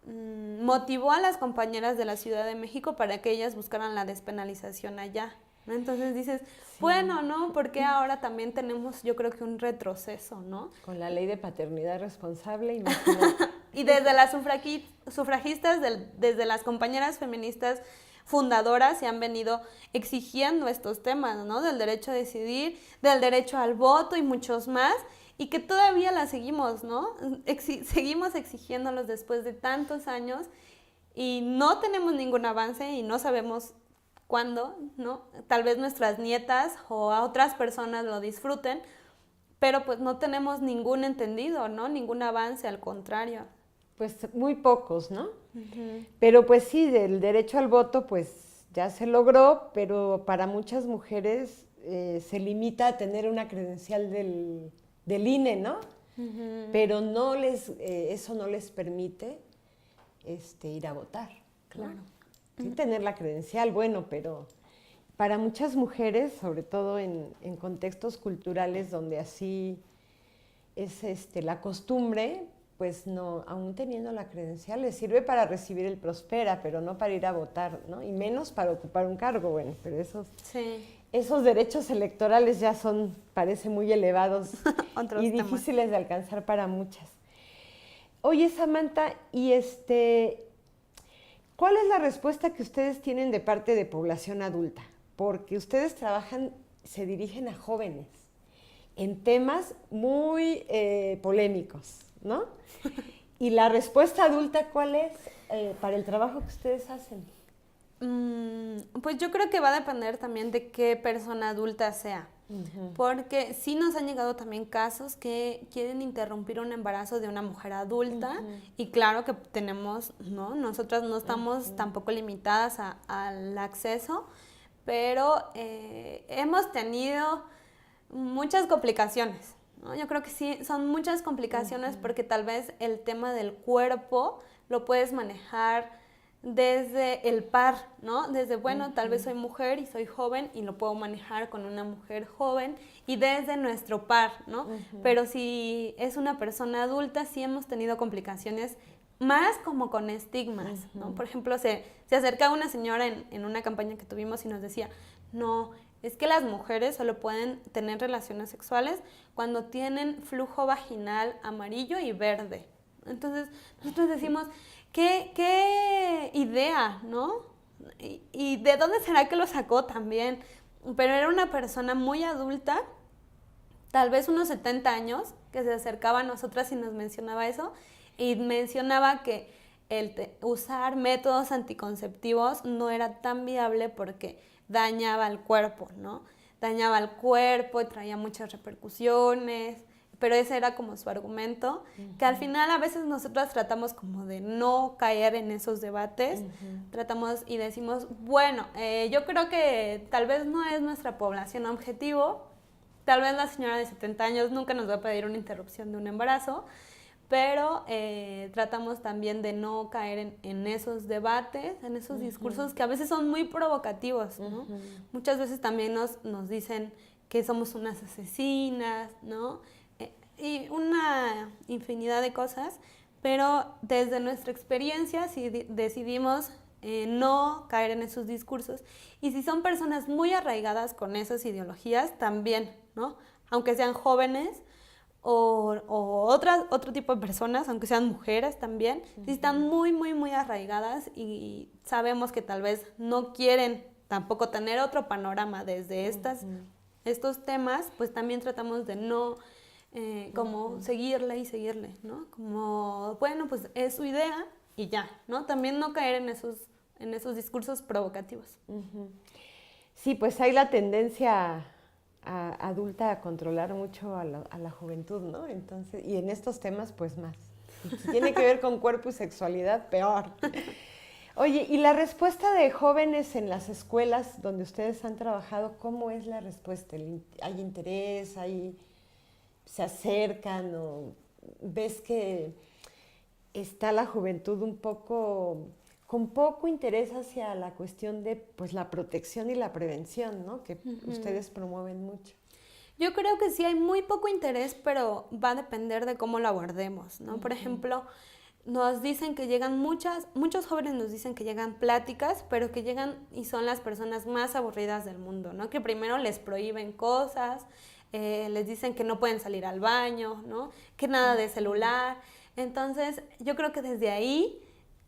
C: motivó a las compañeras de la Ciudad de México para que ellas buscaran la despenalización allá, ¿no? Entonces dices, bueno, ¿no? Porque ahora también tenemos, yo creo que un retroceso, ¿no?
B: Con la ley de paternidad responsable, imagínate.
C: Y desde las sufragistas, desde las compañeras feministas fundadoras se han venido exigiendo estos temas, ¿no? Del derecho a decidir, del derecho al voto y muchos más, y que todavía las seguimos, ¿no? Seguimos exigiéndolos después de tantos años y no tenemos ningún avance y no sabemos cuándo, ¿no? Tal vez nuestras nietas o a otras personas lo disfruten, pero pues no tenemos ningún entendido, ¿no? Ningún avance, al contrario.
B: Pues muy pocos, ¿no? Pero pues sí, del derecho al voto pues ya se logró, pero para muchas mujeres se limita a tener una credencial del INE, ¿no? Pero no eso no les permite ir a votar, ¿no?
C: Claro.
B: Sí, tener la credencial, bueno, pero para muchas mujeres, sobre todo en contextos culturales donde así es la costumbre, pues no, aún teniendo la credencial, les sirve para recibir el Prospera, pero no para ir a votar, ¿no? Y menos para ocupar un cargo, bueno, pero esos derechos electorales ya parece muy elevados y difíciles de alcanzar para muchas. Oye, Samantha, y ¿cuál es la respuesta que ustedes tienen de parte de población adulta? Porque ustedes se dirigen a jóvenes en temas muy polémicos, ¿no? ¿Y la respuesta adulta cuál es para el trabajo que ustedes hacen?
C: Pues yo creo que va a depender también de qué persona adulta sea. Porque sí nos han llegado también casos que quieren interrumpir un embarazo de una mujer adulta y claro que tenemos, ¿no? Nosotras no estamos tampoco limitadas al acceso, pero hemos tenido muchas complicaciones, ¿no? Yo creo que sí, son muchas complicaciones porque tal vez el tema del cuerpo lo puedes manejar desde el par, ¿no? Desde, bueno, tal vez soy mujer y soy joven y lo puedo manejar con una mujer joven y desde nuestro par, ¿no? Pero si es una persona adulta, sí hemos tenido complicaciones más como con estigmas, ¿no? Por ejemplo, se acercaba una señora en una campaña que tuvimos y nos decía, no, es que las mujeres solo pueden tener relaciones sexuales cuando tienen flujo vaginal amarillo y verde. Entonces, nosotros decimos, ¿qué idea, ¿no? ¿Y de dónde será que lo sacó también? Pero era una persona muy adulta, tal vez unos 70 años, que se acercaba a nosotras y nos mencionaba eso, y mencionaba que usar métodos anticonceptivos no era tan viable porque dañaba el cuerpo, ¿no? Dañaba el cuerpo y traía muchas repercusiones, pero ese era como su argumento, que al final a veces nosotras tratamos como de no caer en esos debates, tratamos y decimos, bueno, yo creo que tal vez no es nuestra población objetivo, tal vez la señora de 70 años nunca nos va a pedir una interrupción de un embarazo, pero tratamos también de no caer en esos debates, en esos discursos que a veces son muy provocativos, ¿no? Muchas veces también nos dicen que somos unas asesinas, ¿no? Y una infinidad de cosas, pero desde nuestra experiencia sí decidimos no caer en esos discursos. Y si son personas muy arraigadas con esas ideologías, también, ¿no? Aunque sean jóvenes o otro tipo de personas, aunque sean mujeres también, si están muy, muy, muy arraigadas y sabemos que tal vez no quieren tampoco tener otro panorama desde estos temas, pues también tratamos de no como seguirle y seguirle, ¿no? Como, bueno, pues es su idea y ya, ¿no? También no caer en esos discursos provocativos.
B: Sí, pues hay la tendencia adulta a controlar mucho a la juventud, ¿no? Entonces, y en estos temas, pues más. Si tiene que ver con cuerpo y sexualidad, peor. Oye, ¿y la respuesta de jóvenes en las escuelas donde ustedes han trabajado, cómo es la respuesta? ¿Hay interés? ¿Se acercan? ¿O ves que está la juventud un poco con poco interés hacia la cuestión de pues la protección y la prevención, ¿no? Que ustedes promueven mucho?
C: Yo creo que sí hay muy poco interés, pero va a depender de cómo lo abordemos, ¿no? Por ejemplo, nos dicen que llegan muchos jóvenes nos dicen que llegan pláticas, pero que llegan y son las personas más aburridas del mundo, ¿no? Que primero les prohíben cosas, les dicen que no pueden salir al baño, ¿no? Que nada de celular, Entonces, yo creo que desde ahí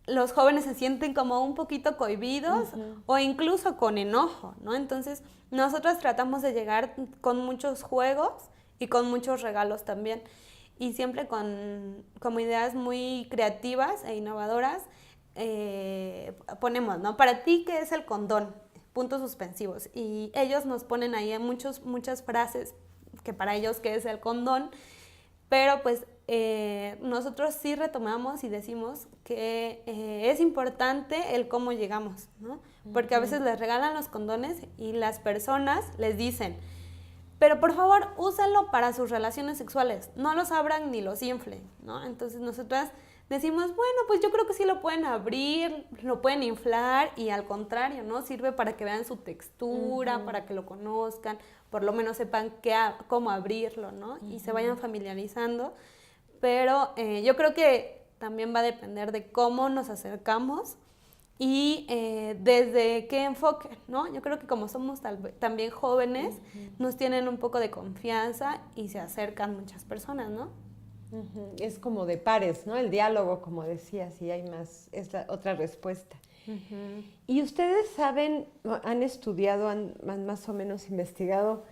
C: los jóvenes se sienten como un poquito cohibidos o incluso con enojo, ¿no? Entonces, nosotros tratamos de llegar con muchos juegos y con muchos regalos también. Y siempre con como ideas muy creativas e innovadoras, ponemos, ¿no? Para ti, ¿qué es el condón? Puntos suspensivos. Y ellos nos ponen ahí muchas frases que para ellos, ¿qué es el condón? Pero pues nosotros sí retomamos y decimos que es importante el cómo llegamos, ¿no? Porque a veces les regalan los condones y las personas les dicen, pero por favor úsenlo para sus relaciones sexuales, no los abran ni los inflen, ¿no? Entonces nosotras decimos, bueno, pues yo creo que sí lo pueden abrir, lo pueden inflar y al contrario, ¿no? Sirve para que vean su textura, para que lo conozcan, por lo menos sepan cómo abrirlo, ¿no? Y se vayan familiarizando. Pero yo creo que también va a depender de cómo nos acercamos y desde qué enfoque, ¿no? Yo creo que como somos también jóvenes, nos tienen un poco de confianza y se acercan muchas personas, ¿no?
B: Es como de pares, ¿no? El diálogo, como decías, y hay más, es la otra respuesta. Y ustedes saben, han estudiado, han más o menos investigado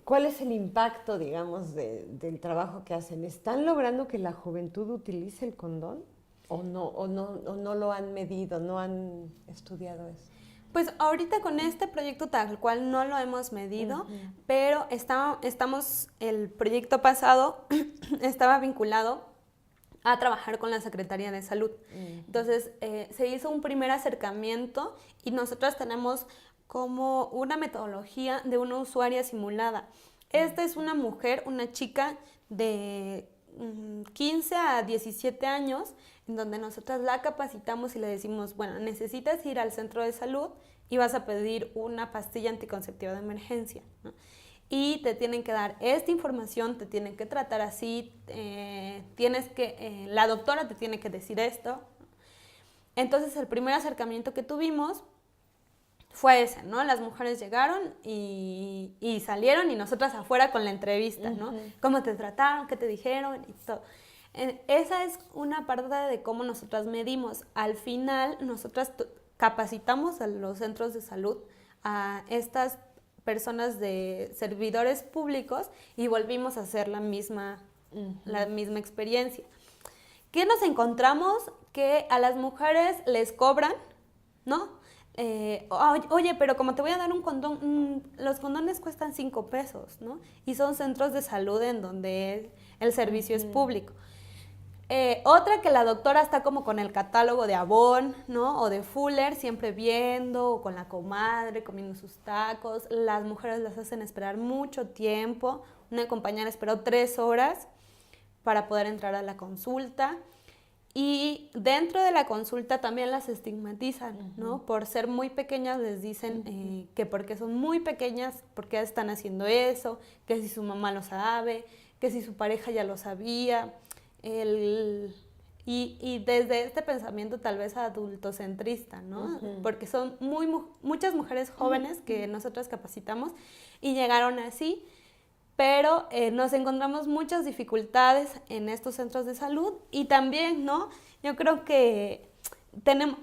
B: cuál es el impacto, digamos, del trabajo que hacen. ¿Están logrando que la juventud utilice el condón? ¿O no lo han medido, no han estudiado eso?
C: Pues ahorita con este proyecto tal cual no lo hemos medido, pero el proyecto pasado estaba vinculado a trabajar con la Secretaría de Salud. Entonces se hizo un primer acercamiento y nosotros tenemos como una metodología de una usuaria simulada. Esta es una mujer, una chica de 15 a 17 años, en donde nosotras la capacitamos y le decimos, bueno, necesitas ir al centro de salud y vas a pedir una pastilla anticonceptiva de emergencia, ¿no? Y te tienen que dar esta información, te tienen que tratar así, la doctora te tiene que decir esto. Entonces el primer acercamiento que tuvimos fue ese, ¿no? Las mujeres llegaron y salieron y nosotras afuera con la entrevista, ¿no? ¿Cómo te trataron? ¿Qué te dijeron? Y todo. Esa es una parte de cómo nosotras medimos. Al final, nosotras capacitamos a los centros de salud, a estas personas de servidores públicos y volvimos a hacer la misma experiencia. ¿Qué nos encontramos? Que a las mujeres les cobran, ¿no? Oye, pero como te voy a dar un condón, los condones cuestan 5 pesos, ¿no? Y son centros de salud en donde el servicio es público. Otra que la doctora está como con el catálogo de Avon, ¿no? O de Fuller, siempre viendo, o con la comadre, comiendo sus tacos. Las mujeres las hacen esperar mucho tiempo. Una compañera esperó 3 horas para poder entrar a la consulta. Y dentro de la consulta también las estigmatizan, ¿no? Por ser muy pequeñas les dicen que porque son muy pequeñas, ¿por qué están haciendo eso? Que si su mamá lo sabe, que si su pareja ya lo sabía. Y desde este pensamiento tal vez adultocentrista, ¿no? Porque son muchas mujeres jóvenes que nosotros capacitamos y llegaron así, pero nos encontramos muchas dificultades en estos centros de salud y también, ¿no? Yo creo que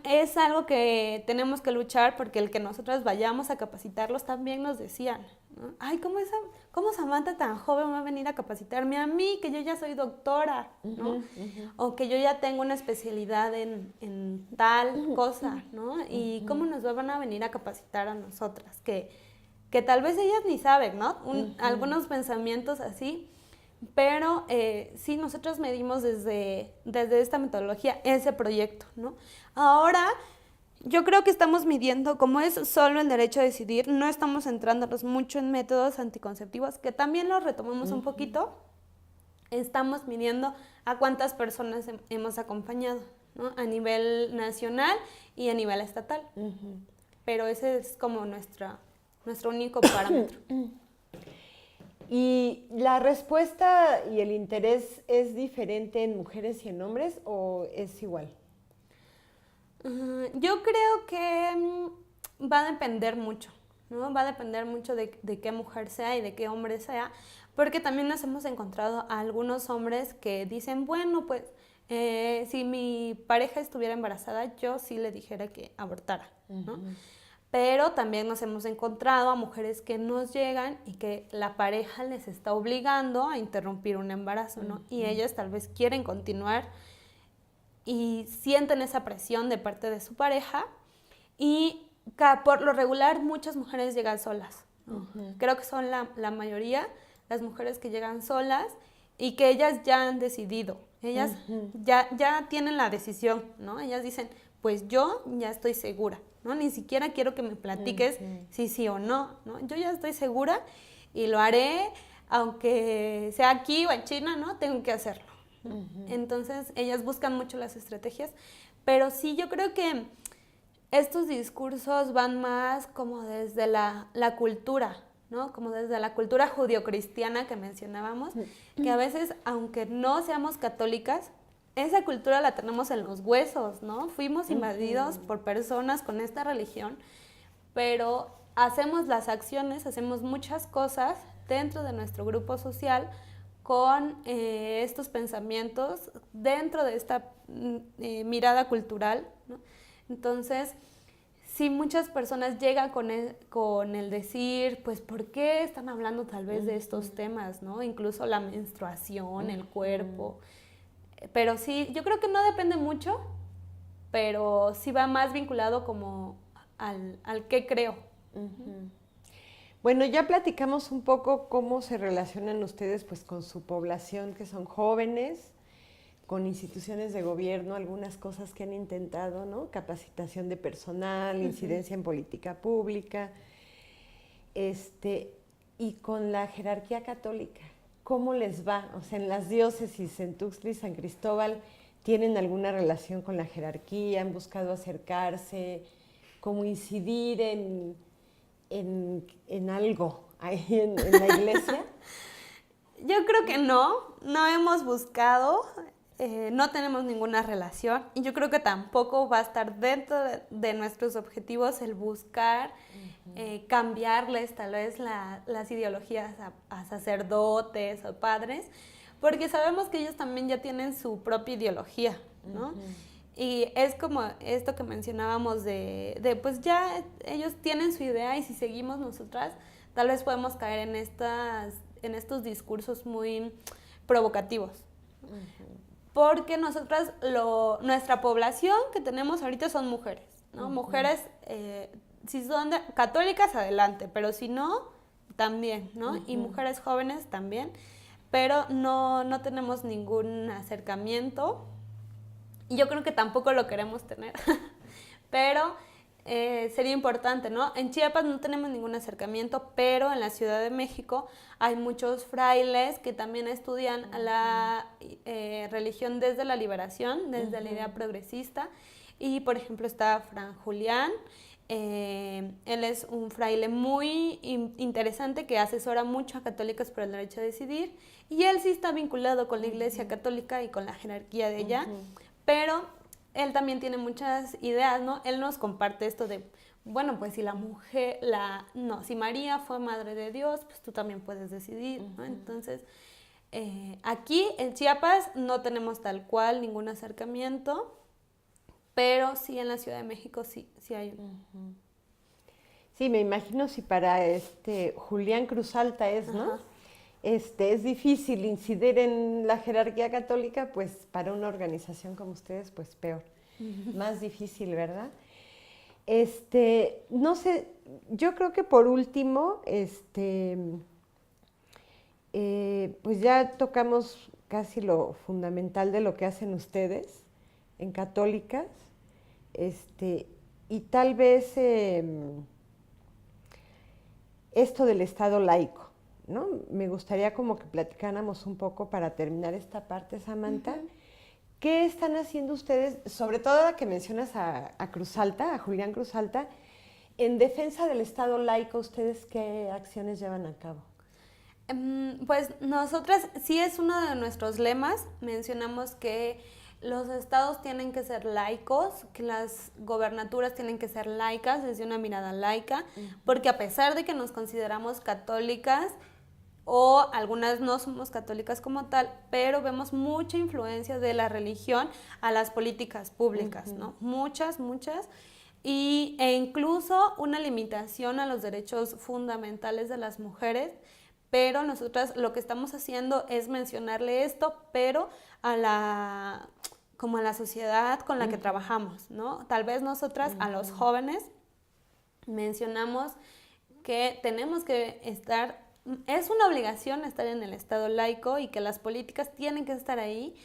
C: es algo que tenemos que luchar porque el que nosotros vayamos a capacitarlos también nos decían, ¿no? Ay, ¿cómo Samantha tan joven va a venir a capacitarme a mí, que yo ya soy doctora, ¿no? O que yo ya tengo una especialidad en tal cosa, ¿no? Y ¿cómo nos van a venir a capacitar a nosotras? Que tal vez ellas ni saben, ¿no? Algunos pensamientos así, pero sí, nosotros medimos desde esta metodología ese proyecto, ¿no? Ahora, yo creo que estamos midiendo, como es solo el derecho a decidir, no estamos centrándonos mucho en métodos anticonceptivos, que también los retomamos un poquito. Estamos midiendo a cuántas personas hemos acompañado, ¿no? A nivel nacional y a nivel estatal. Pero ese es como nuestro único parámetro.
B: ¿Y la respuesta y el interés es diferente en mujeres y en hombres o es igual?
C: Yo creo que va a depender mucho, ¿no? Va a depender mucho de qué mujer sea y de qué hombre sea, porque también nos hemos encontrado a algunos hombres que dicen, bueno, pues si mi pareja estuviera embarazada, yo sí le dijera que abortara, ¿no? Pero también nos hemos encontrado a mujeres que nos llegan y que la pareja les está obligando a interrumpir un embarazo, ¿no? Y ellas tal vez quieren continuar y sienten esa presión de parte de su pareja y por lo regular muchas mujeres llegan solas, ¿no? Creo que son la mayoría las mujeres que llegan solas y que ellas ya han decidido, ellas ya tienen la decisión, ¿no? Ellas dicen, pues yo ya estoy segura, ¿no? Ni siquiera quiero que me platiques si sí o no, ¿no? Yo ya estoy segura y lo haré, aunque sea aquí o en China, ¿no? Tengo que hacerlo. Entonces, ellas buscan mucho las estrategias, pero sí, yo creo que estos discursos van más como desde la cultura, ¿no? Como desde la cultura judio-cristiana que mencionábamos, que a veces, aunque no seamos católicas, esa cultura la tenemos en los huesos, ¿no? Fuimos invadidos por personas con esta religión, pero hacemos las acciones, hacemos muchas cosas dentro de nuestro grupo social con estos pensamientos dentro de esta mirada cultural, ¿no? Entonces, sí, muchas personas llegan con el decir, pues, ¿por qué están hablando tal vez de estos temas, ¿no? Incluso la menstruación, el cuerpo. Pero sí, yo creo que no depende mucho, pero sí va más vinculado como al qué creo.
B: Bueno, ya platicamos un poco cómo se relacionan ustedes pues con su población, que son jóvenes, con instituciones de gobierno, algunas cosas que han intentado, ¿no? Capacitación de personal, incidencia en política pública, y con la jerarquía católica. ¿Cómo les va? O sea, en las diócesis, en Tuxtla y San Cristóbal, ¿tienen alguna relación con la jerarquía? ¿Han buscado acercarse? ¿Cómo incidir en algo ahí en la iglesia?
C: Yo creo que no hemos buscado, no tenemos ninguna relación y yo creo que tampoco va a estar dentro de nuestros objetivos el buscar cambiarles tal vez las ideologías a sacerdotes o padres, porque sabemos que ellos también ya tienen su propia ideología, ¿no? Y es como esto que mencionábamos de pues ya ellos tienen su idea y si seguimos nosotras, tal vez podemos caer en estos discursos muy provocativos. Porque nosotras, nuestra población que tenemos ahorita son mujeres, ¿no? Mujeres, si son católicas, adelante, pero si no, también, ¿no? Y mujeres jóvenes también, pero no tenemos ningún acercamiento. Y yo creo que tampoco lo queremos tener, pero sería importante, ¿no? En Chiapas no tenemos ningún acercamiento, pero en la Ciudad de México hay muchos frailes que también estudian la religión desde la liberación, desde la idea progresista. Y, por ejemplo, está Fran Julián. Él es un fraile muy interesante que asesora mucho a católicas por el derecho a decidir. Y él sí está vinculado con la Iglesia Católica y con la jerarquía de ella. Pero él también tiene muchas ideas, ¿no? Él nos comparte esto de, bueno, pues si la mujer, si María fue madre de Dios, pues tú también puedes decidir, ¿no? Entonces, aquí en Chiapas no tenemos tal cual ningún acercamiento, pero sí en la Ciudad de México sí hay uno.
B: Sí, me imagino si para Julián Cruzalta ¿no? Es difícil incidir en la jerarquía católica, pues para una organización como ustedes, pues peor. Más difícil, ¿verdad? No sé, yo creo que por último, pues ya tocamos casi lo fundamental de lo que hacen ustedes en católicas, y tal vez esto del Estado laico, ¿no? Me gustaría como que platicáramos un poco para terminar esta parte, Samantha. ¿Qué están haciendo ustedes, sobre todo la que mencionas a Cruzalta, a Julián Cruzalta, en defensa del Estado laico? ¿Ustedes qué acciones llevan a cabo?
C: Pues nosotras, sí es uno de nuestros lemas, mencionamos que los estados tienen que ser laicos, que las gobernaturas tienen que ser laicas, desde una mirada laica, porque a pesar de que nos consideramos católicas, o algunas no somos católicas como tal, pero vemos mucha influencia de la religión a las políticas públicas, ¿no? Muchas, e incluso una limitación a los derechos fundamentales de las mujeres, pero nosotras lo que estamos haciendo es mencionarle esto, pero como a la sociedad con la que trabajamos, ¿no? Tal vez nosotras a los jóvenes mencionamos que tenemos que estar, es una obligación estar en el Estado laico y que las políticas tienen que estar ahí.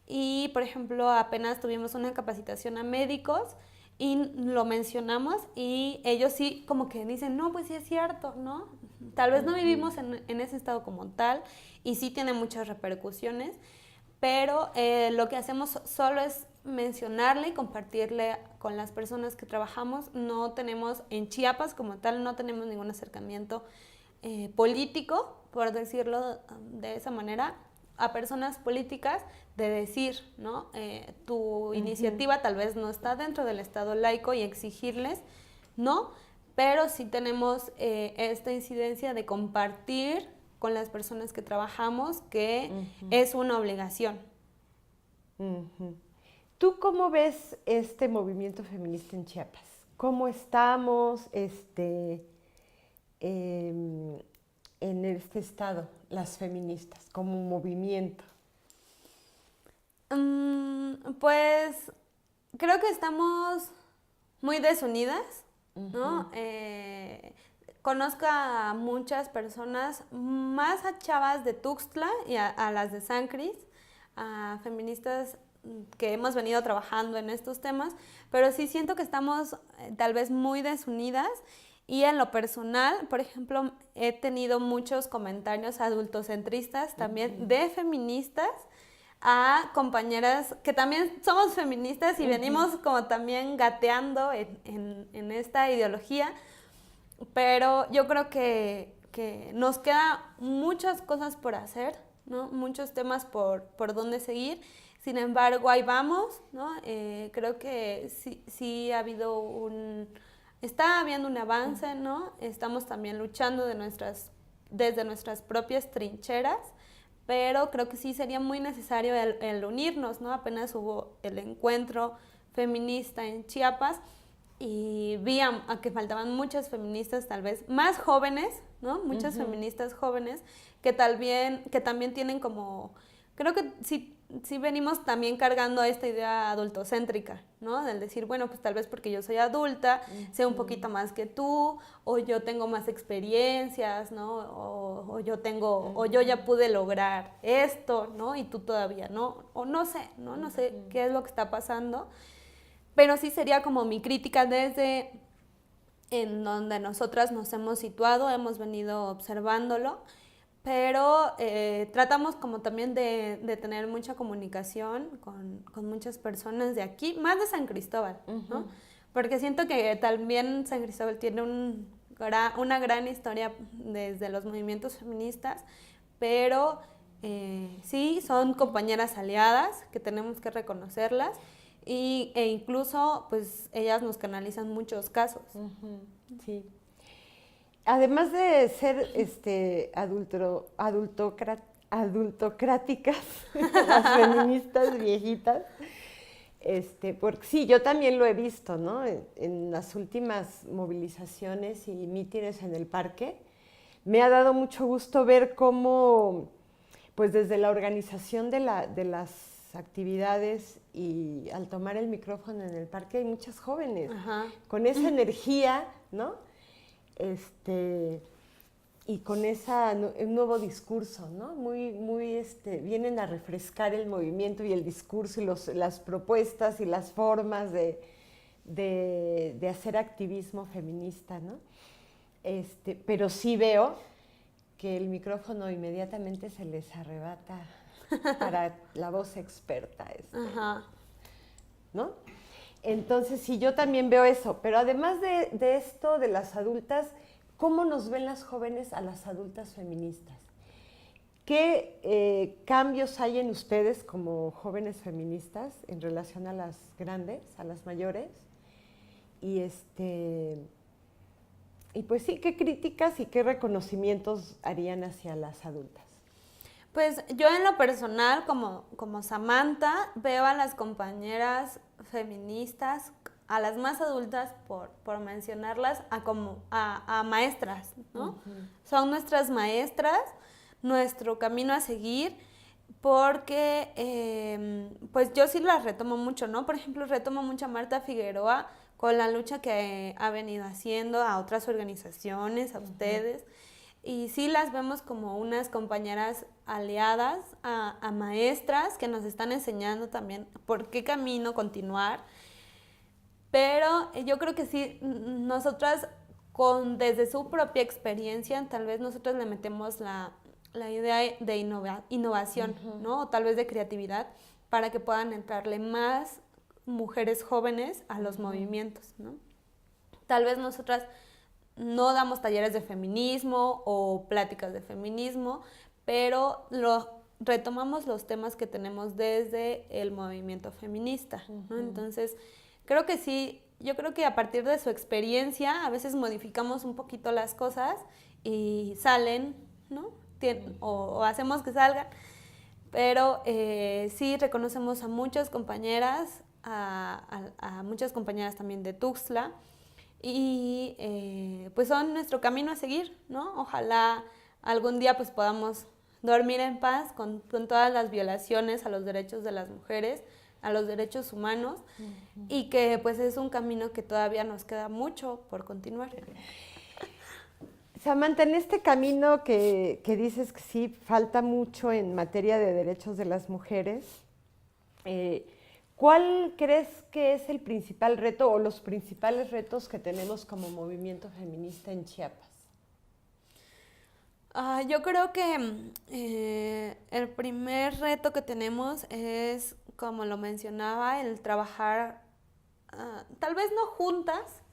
C: Y, por ejemplo, apenas tuvimos una capacitación a médicos y lo mencionamos y ellos sí como que dicen, no, pues sí es cierto, ¿no? Tal vez no vivimos en ese estado como tal y sí tiene muchas repercusiones, pero lo que hacemos solo es mencionarle y compartirle con las personas que trabajamos. No tenemos, en Chiapas como tal, no tenemos ningún acercamiento político, por decirlo de esa manera, a personas políticas, de decir, ¿no? Tu iniciativa tal vez no está dentro del Estado laico y exigirles, ¿no? Pero sí tenemos esta incidencia de compartir con las personas que trabajamos que es una obligación.
B: ¿Tú cómo ves este movimiento feminista en Chiapas? ¿Cómo estamos en este estado, las feministas, como movimiento?
C: Pues creo que estamos muy desunidas, ¿no? Conozco a muchas personas, más a chavas de Tuxtla y a las de San Cris, a feministas que hemos venido trabajando en estos temas, pero sí siento que estamos tal vez muy desunidas. Y en lo personal, por ejemplo, he tenido muchos comentarios adultocentristas también de feministas a compañeras que también somos feministas y venimos como también gateando en esta ideología, pero yo creo que nos queda muchas cosas por hacer, ¿no? Muchos temas por dónde seguir. Sin embargo, ahí vamos, ¿no? Creo que sí ha habido está habiendo un avance, ¿no? Estamos también luchando desde nuestras propias trincheras, pero creo que sí sería muy necesario el unirnos, ¿no? Apenas hubo el encuentro feminista en Chiapas y vi a que faltaban muchas feministas tal vez más jóvenes, ¿no? Muchas feministas jóvenes que también tienen como, creo que sí venimos también cargando esta idea adultocéntrica, ¿no? Del decir, bueno, pues tal vez porque yo soy adulta, sé un poquito más que tú, o yo tengo más experiencias, ¿no? O yo ya pude lograr esto, ¿no? Y tú todavía no, o no sé, ¿no? No sé qué es lo que está pasando, pero sí sería como mi crítica desde en donde nosotras nos hemos situado, hemos venido observándolo, pero tratamos como también de tener mucha comunicación con muchas personas de aquí, más de San Cristóbal, ¿no? Porque siento que también San Cristóbal tiene una gran historia desde los movimientos feministas, pero sí son compañeras aliadas que tenemos que reconocerlas e incluso pues ellas nos canalizan muchos casos.
B: Sí. Además de ser adultocráticas, las feministas viejitas, porque sí, yo también lo he visto, ¿no? En las últimas movilizaciones y mítines en el parque, me ha dado mucho gusto ver cómo, pues desde la organización de las actividades y al tomar el micrófono en el parque hay muchas jóvenes con esa energía, ¿no? Y con un nuevo discurso, ¿no? Vienen a refrescar el movimiento y el discurso y las propuestas y las formas de hacer activismo feminista, ¿no? Pero sí veo que el micrófono inmediatamente se les arrebata para la voz experta, ¿no? Entonces, sí, yo también veo eso, pero además de esto, de las adultas, ¿cómo nos ven las jóvenes a las adultas feministas? ¿qué cambios hay en ustedes como jóvenes feministas en relación a las grandes, a las mayores? Y y pues sí, ¿qué críticas y qué reconocimientos harían hacia las adultas?
C: Pues yo en lo personal, como Samantha, veo a las compañeras feministas, a las más adultas, por mencionarlas, a maestras, ¿no? Son nuestras maestras, nuestro camino a seguir, porque pues yo sí las retomo mucho, ¿no? Por ejemplo, retomo mucho a Marta Figueroa con la lucha que ha venido haciendo a otras organizaciones, a ustedes, y sí las vemos como unas compañeras aliadas a maestras que nos están enseñando también por qué camino continuar, pero yo creo que sí, nosotras desde su propia experiencia, tal vez nosotros le metemos la idea de innovación, ¿no? O tal vez de creatividad, para que puedan entrarle más mujeres jóvenes a los movimientos, ¿no? Tal vez nosotras no damos talleres de feminismo o pláticas de feminismo, pero retomamos los temas que tenemos desde el movimiento feminista, ¿no? Entonces, creo que sí, yo creo que a partir de su experiencia a veces modificamos un poquito las cosas y salen, ¿no? O hacemos que salgan, pero sí reconocemos a muchas compañeras, a muchas compañeras también de Tuxtla, y pues son nuestro camino a seguir, ¿no? Ojalá algún día pues podamos dormir en paz con todas las violaciones a los derechos de las mujeres, a los derechos humanos, y que pues es un camino que todavía nos queda mucho por continuar.
B: Samantha, en este camino que dices que sí, falta mucho en materia de derechos de las mujeres, ¿cuál crees que es el principal reto o los principales retos que tenemos como movimiento feminista en Chiapas?
C: Yo creo que el primer reto que tenemos es, como lo mencionaba, el trabajar, tal vez no juntas,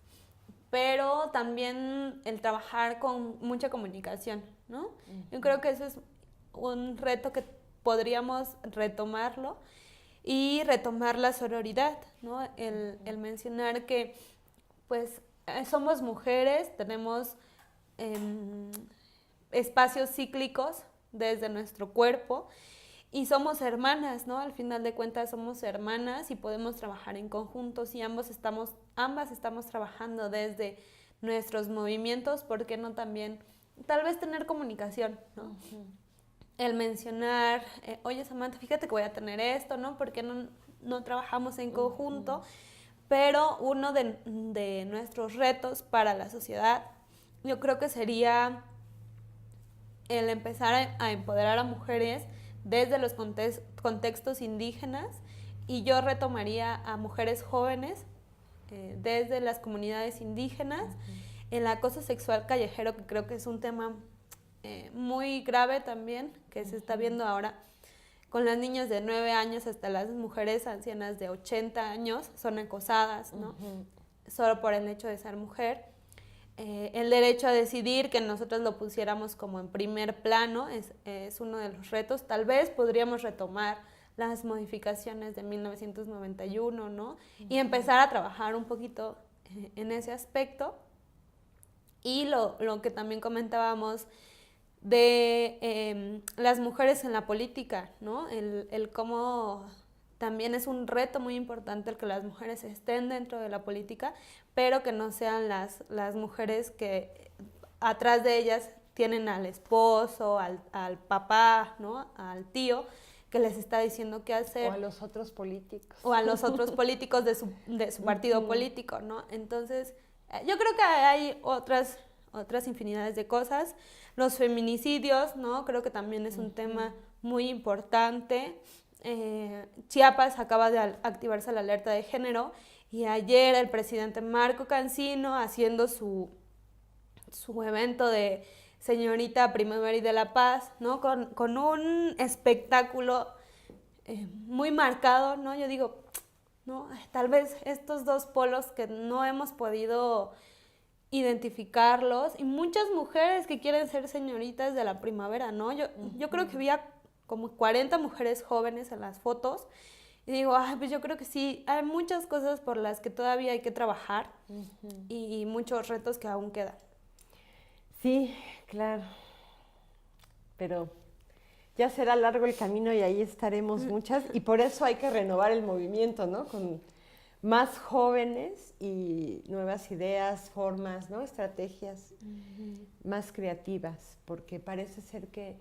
C: pero también el trabajar con mucha comunicación, ¿no? Yo creo que eso es un reto que podríamos retomarlo y retomar la sororidad, ¿no? El mencionar que, pues, somos mujeres, tenemos espacios cíclicos desde nuestro cuerpo y somos hermanas, ¿no? Al final de cuentas somos hermanas y podemos trabajar en conjuntos y ambas estamos trabajando desde nuestros movimientos, ¿por qué no también tal vez tener comunicación, ¿no? El mencionar, oye Samantha, fíjate que voy a tener esto, ¿no? ¿Por qué no trabajamos en conjunto? Pero uno de nuestros retos para la sociedad, yo creo que sería el empezar a empoderar a mujeres desde los contextos indígenas, y yo retomaría a mujeres jóvenes desde las comunidades indígenas. El acoso sexual callejero, que creo que es un tema muy grave también, que se está viendo ahora con las niñas de 9 años hasta las mujeres ancianas de 80 años, son acosadas, ¿no? Solo por el hecho de ser mujer. El derecho a decidir, que nosotros lo pusiéramos como en primer plano, es uno de los retos. Tal vez podríamos retomar las modificaciones de 1991, ¿no? Y empezar a trabajar un poquito en ese aspecto. Y lo que también comentábamos de las mujeres en la política, ¿no? El cómo también es un reto muy importante el que las mujeres estén dentro de la política, pero que no sean las mujeres que atrás de ellas tienen al esposo, al papá, ¿no? Al tío, que les está diciendo qué hacer.
B: O a los otros políticos.
C: O a los otros políticos de su partido político, ¿no? Entonces, yo creo que hay otras infinidades de cosas. Los feminicidios, ¿no? Creo que también es un tema muy importante. Chiapas acaba de activarse la alerta de género, y ayer el presidente Marco Cancino, haciendo su evento de Señorita Primavera y de la Paz, ¿no? Con un espectáculo muy marcado, ¿no? Yo digo, ¿no? Tal vez estos dos polos que no hemos podido identificarlos, y muchas mujeres que quieren ser señoritas de la primavera, ¿no? Yo creo que había como 40 mujeres jóvenes en las fotos, y digo, ay, pues yo creo que sí, hay muchas cosas por las que todavía hay que trabajar y muchos retos que aún quedan.
B: Sí, claro, pero ya será largo el camino y ahí estaremos muchas, y por eso hay que renovar el movimiento, ¿no? Con más jóvenes y nuevas ideas, formas, ¿no? Estrategias más creativas, porque parece ser que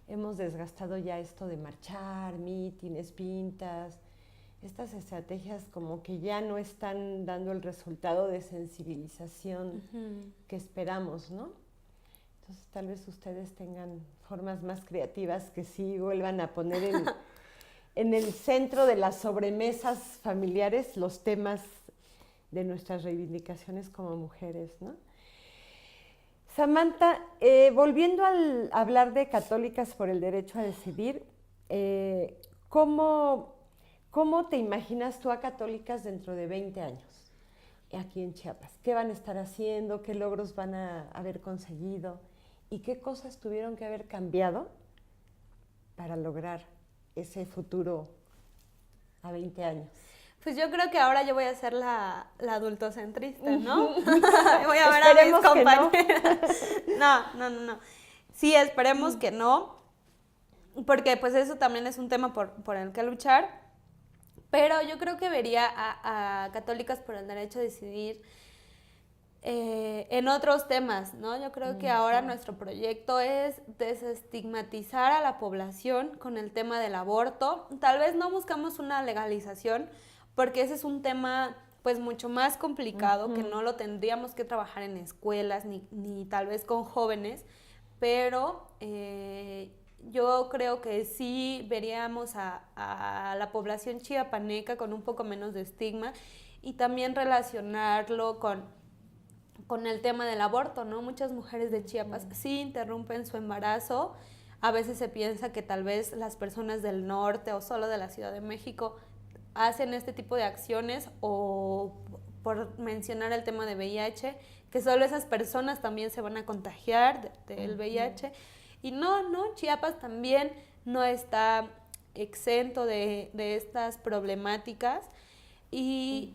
B: hemos desgastado ya esto de marchar, mítines, pintas. Estas estrategias como que ya no están dando el resultado de sensibilización que esperamos, ¿no? Entonces tal vez ustedes tengan formas más creativas que sí vuelvan a poner en el centro de las sobremesas familiares los temas de nuestras reivindicaciones como mujeres, ¿no? Samantha, volviendo al hablar de Católicas por el Derecho a Decidir, ¿cómo te imaginas tú a Católicas dentro de 20 años aquí en Chiapas? ¿Qué van a estar haciendo? ¿Qué logros van a haber conseguido? ¿Y qué cosas tuvieron que haber cambiado para lograr ese futuro a 20 años?
C: Pues yo creo que ahora yo voy a ser la adultocentrista, ¿no? Voy a ver a mis compañeras. No. Sí, esperemos que no, porque pues eso también es un tema por el que luchar, pero yo creo que vería a Católicas por el Derecho a Decidir en otros temas, ¿no? Yo creo que ahora nuestro proyecto es desestigmatizar a la población con el tema del aborto. Tal vez no buscamos una legalización, porque ese es un tema pues mucho más complicado, que no lo tendríamos que trabajar en escuelas ni tal vez con jóvenes, pero yo creo que sí veríamos a la población chiapaneca con un poco menos de estigma, y también relacionarlo con el tema del aborto, ¿no? Muchas mujeres de Chiapas sí interrumpen su embarazo. A veces se piensa que tal vez las personas del norte o solo de la Ciudad de México hacen este tipo de acciones, o por mencionar el tema de VIH, que solo esas personas también se van a contagiar del VIH. Y no, Chiapas también no está exento de estas problemáticas. Y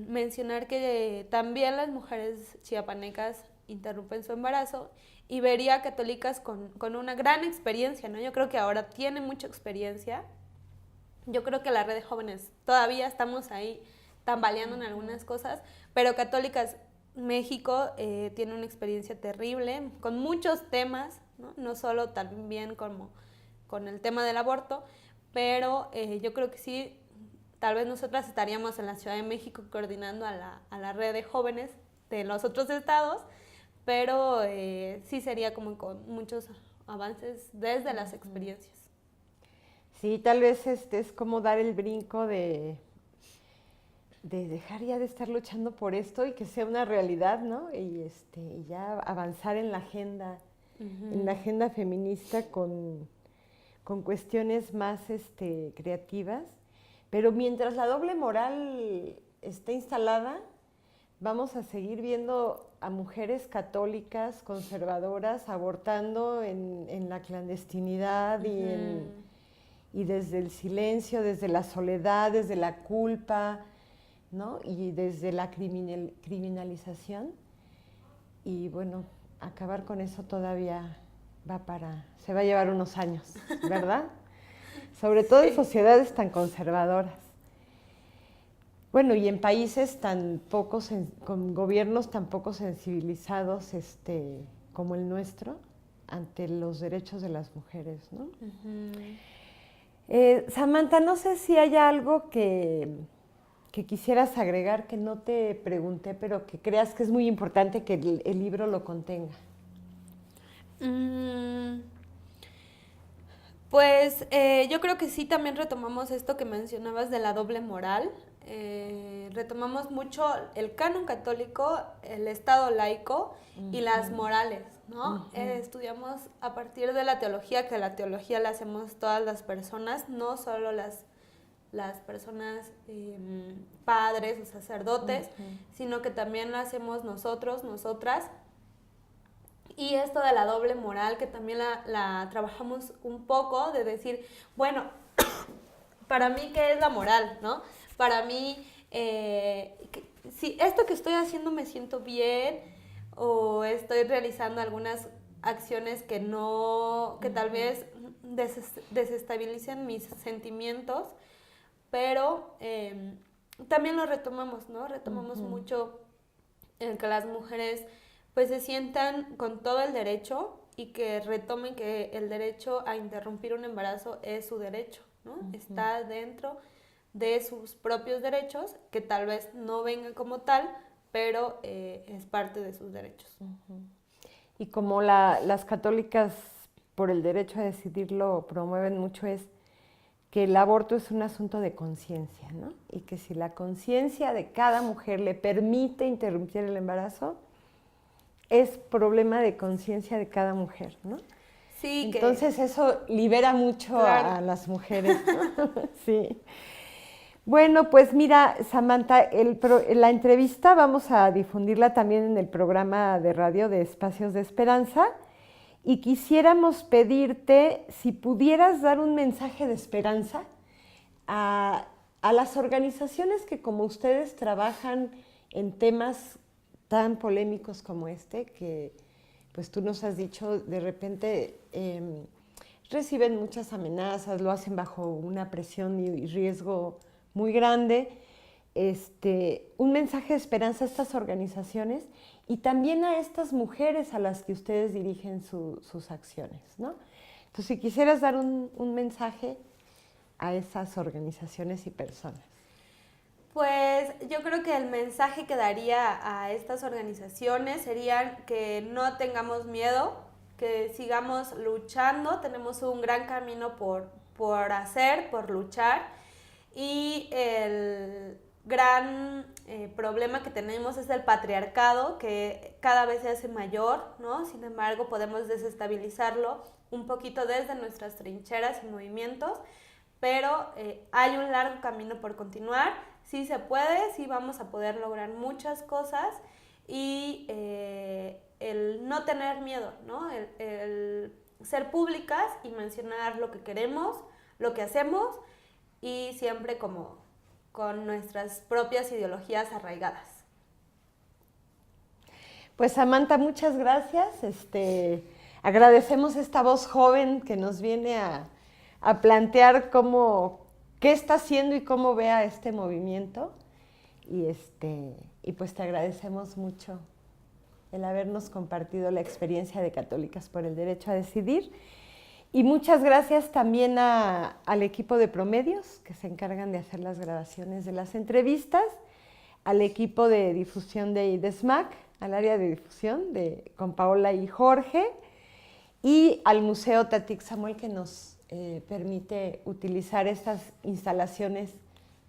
C: mencionar que también las mujeres chiapanecas interrumpen su embarazo, y vería a Católicas con una gran experiencia, ¿no? Yo creo que ahora tiene mucha experiencia. Yo creo que la red de jóvenes todavía estamos ahí tambaleando en algunas cosas, pero Católicas México tiene una experiencia terrible con muchos temas, ¿no? No solo también como con el tema del aborto, pero yo creo que sí. Tal vez nosotras estaríamos en la Ciudad de México coordinando a la red de jóvenes de los otros estados, pero sí sería como con muchos avances desde las experiencias.
B: Sí, tal vez es como dar el brinco de dejar ya de estar luchando por esto y que sea una realidad, ¿no? Y ya avanzar en la agenda feminista con cuestiones más creativas. Pero mientras la doble moral esté instalada, vamos a seguir viendo a mujeres católicas, conservadoras, abortando en la clandestinidad y desde el silencio, desde la soledad, desde la culpa, ¿no? Y desde la criminalización. Y bueno, acabar con eso todavía se va a llevar unos años, ¿verdad? Sobre todo en sociedades tan conservadoras. Bueno, y en países con gobiernos tan poco sensibilizados como el nuestro ante los derechos de las mujeres, ¿no? Samantha, no sé si hay algo que quisieras agregar que no te pregunté, pero que creas que es muy importante que el libro lo contenga.
C: Pues yo creo que sí, también retomamos esto que mencionabas de la doble moral. Retomamos mucho el canon católico, el Estado laico y las morales, ¿no? Estudiamos a partir de la teología, que la teología la hacemos todas las personas, no solo las las personas padres o sacerdotes, sino que también lo hacemos nosotros, nosotras. Y esto de la doble moral, que también la trabajamos un poco, de decir, bueno, para mí, ¿qué es la moral, no? Para mí, si esto que estoy haciendo me siento bien, o estoy realizando algunas acciones que tal vez desestabilicen mis sentimientos, pero también lo retomamos, ¿no? Retomamos mucho el que las mujeres pues se sientan con todo el derecho y que retomen que el derecho a interrumpir un embarazo es su derecho, ¿no? Está dentro de sus propios derechos, que tal vez no vengan como tal, pero es parte de sus derechos.
B: Y como las católicas por el derecho a decidirlo promueven mucho, es que el aborto es un asunto de conciencia, ¿no? Y que si la conciencia de cada mujer le permite interrumpir el embarazo, es problema de conciencia de cada mujer, ¿no?
C: Sí,
B: entonces eso libera mucho a las mujeres, ¿no? Sí. Bueno, pues mira, Samantha, la entrevista vamos a difundirla también en el programa de radio de Espacios de Esperanza, y quisiéramos pedirte si pudieras dar un mensaje de esperanza a las organizaciones que como ustedes trabajan en temas tan polémicos como este, que pues tú nos has dicho, de repente reciben muchas amenazas, lo hacen bajo una presión y riesgo muy grande. Un mensaje de esperanza a estas organizaciones y también a estas mujeres a las que ustedes dirigen sus acciones, ¿no? Entonces, si quisieras dar un mensaje a esas organizaciones y personas.
C: Pues yo creo que el mensaje que daría a estas organizaciones sería que no tengamos miedo, que sigamos luchando, tenemos un gran camino por hacer, por luchar, y el gran problema que tenemos es el patriarcado, que cada vez se hace mayor, ¿no? Sin embargo, podemos desestabilizarlo un poquito desde nuestras trincheras y movimientos, pero hay un largo camino por continuar. Sí se puede, sí vamos a poder lograr muchas cosas, y el no tener miedo, ¿no? El ser públicas y mencionar lo que queremos, lo que hacemos, y siempre como con nuestras propias ideologías arraigadas.
B: Pues Samantha, muchas gracias. Agradecemos esta voz joven que nos viene a plantear qué está haciendo y cómo ve a este movimiento. Y pues te agradecemos mucho el habernos compartido la experiencia de Católicas por el Derecho a Decidir. Y muchas gracias también al equipo de Promedios, que se encargan de hacer las grabaciones de las entrevistas, al equipo de difusión de IDESMAC, al área de difusión con Paola y Jorge, y al Museo Tatic Samuel, que nos permite utilizar estas instalaciones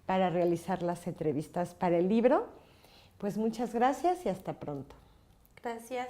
B: para realizar las entrevistas para el libro. Pues muchas gracias y hasta pronto.
C: Gracias.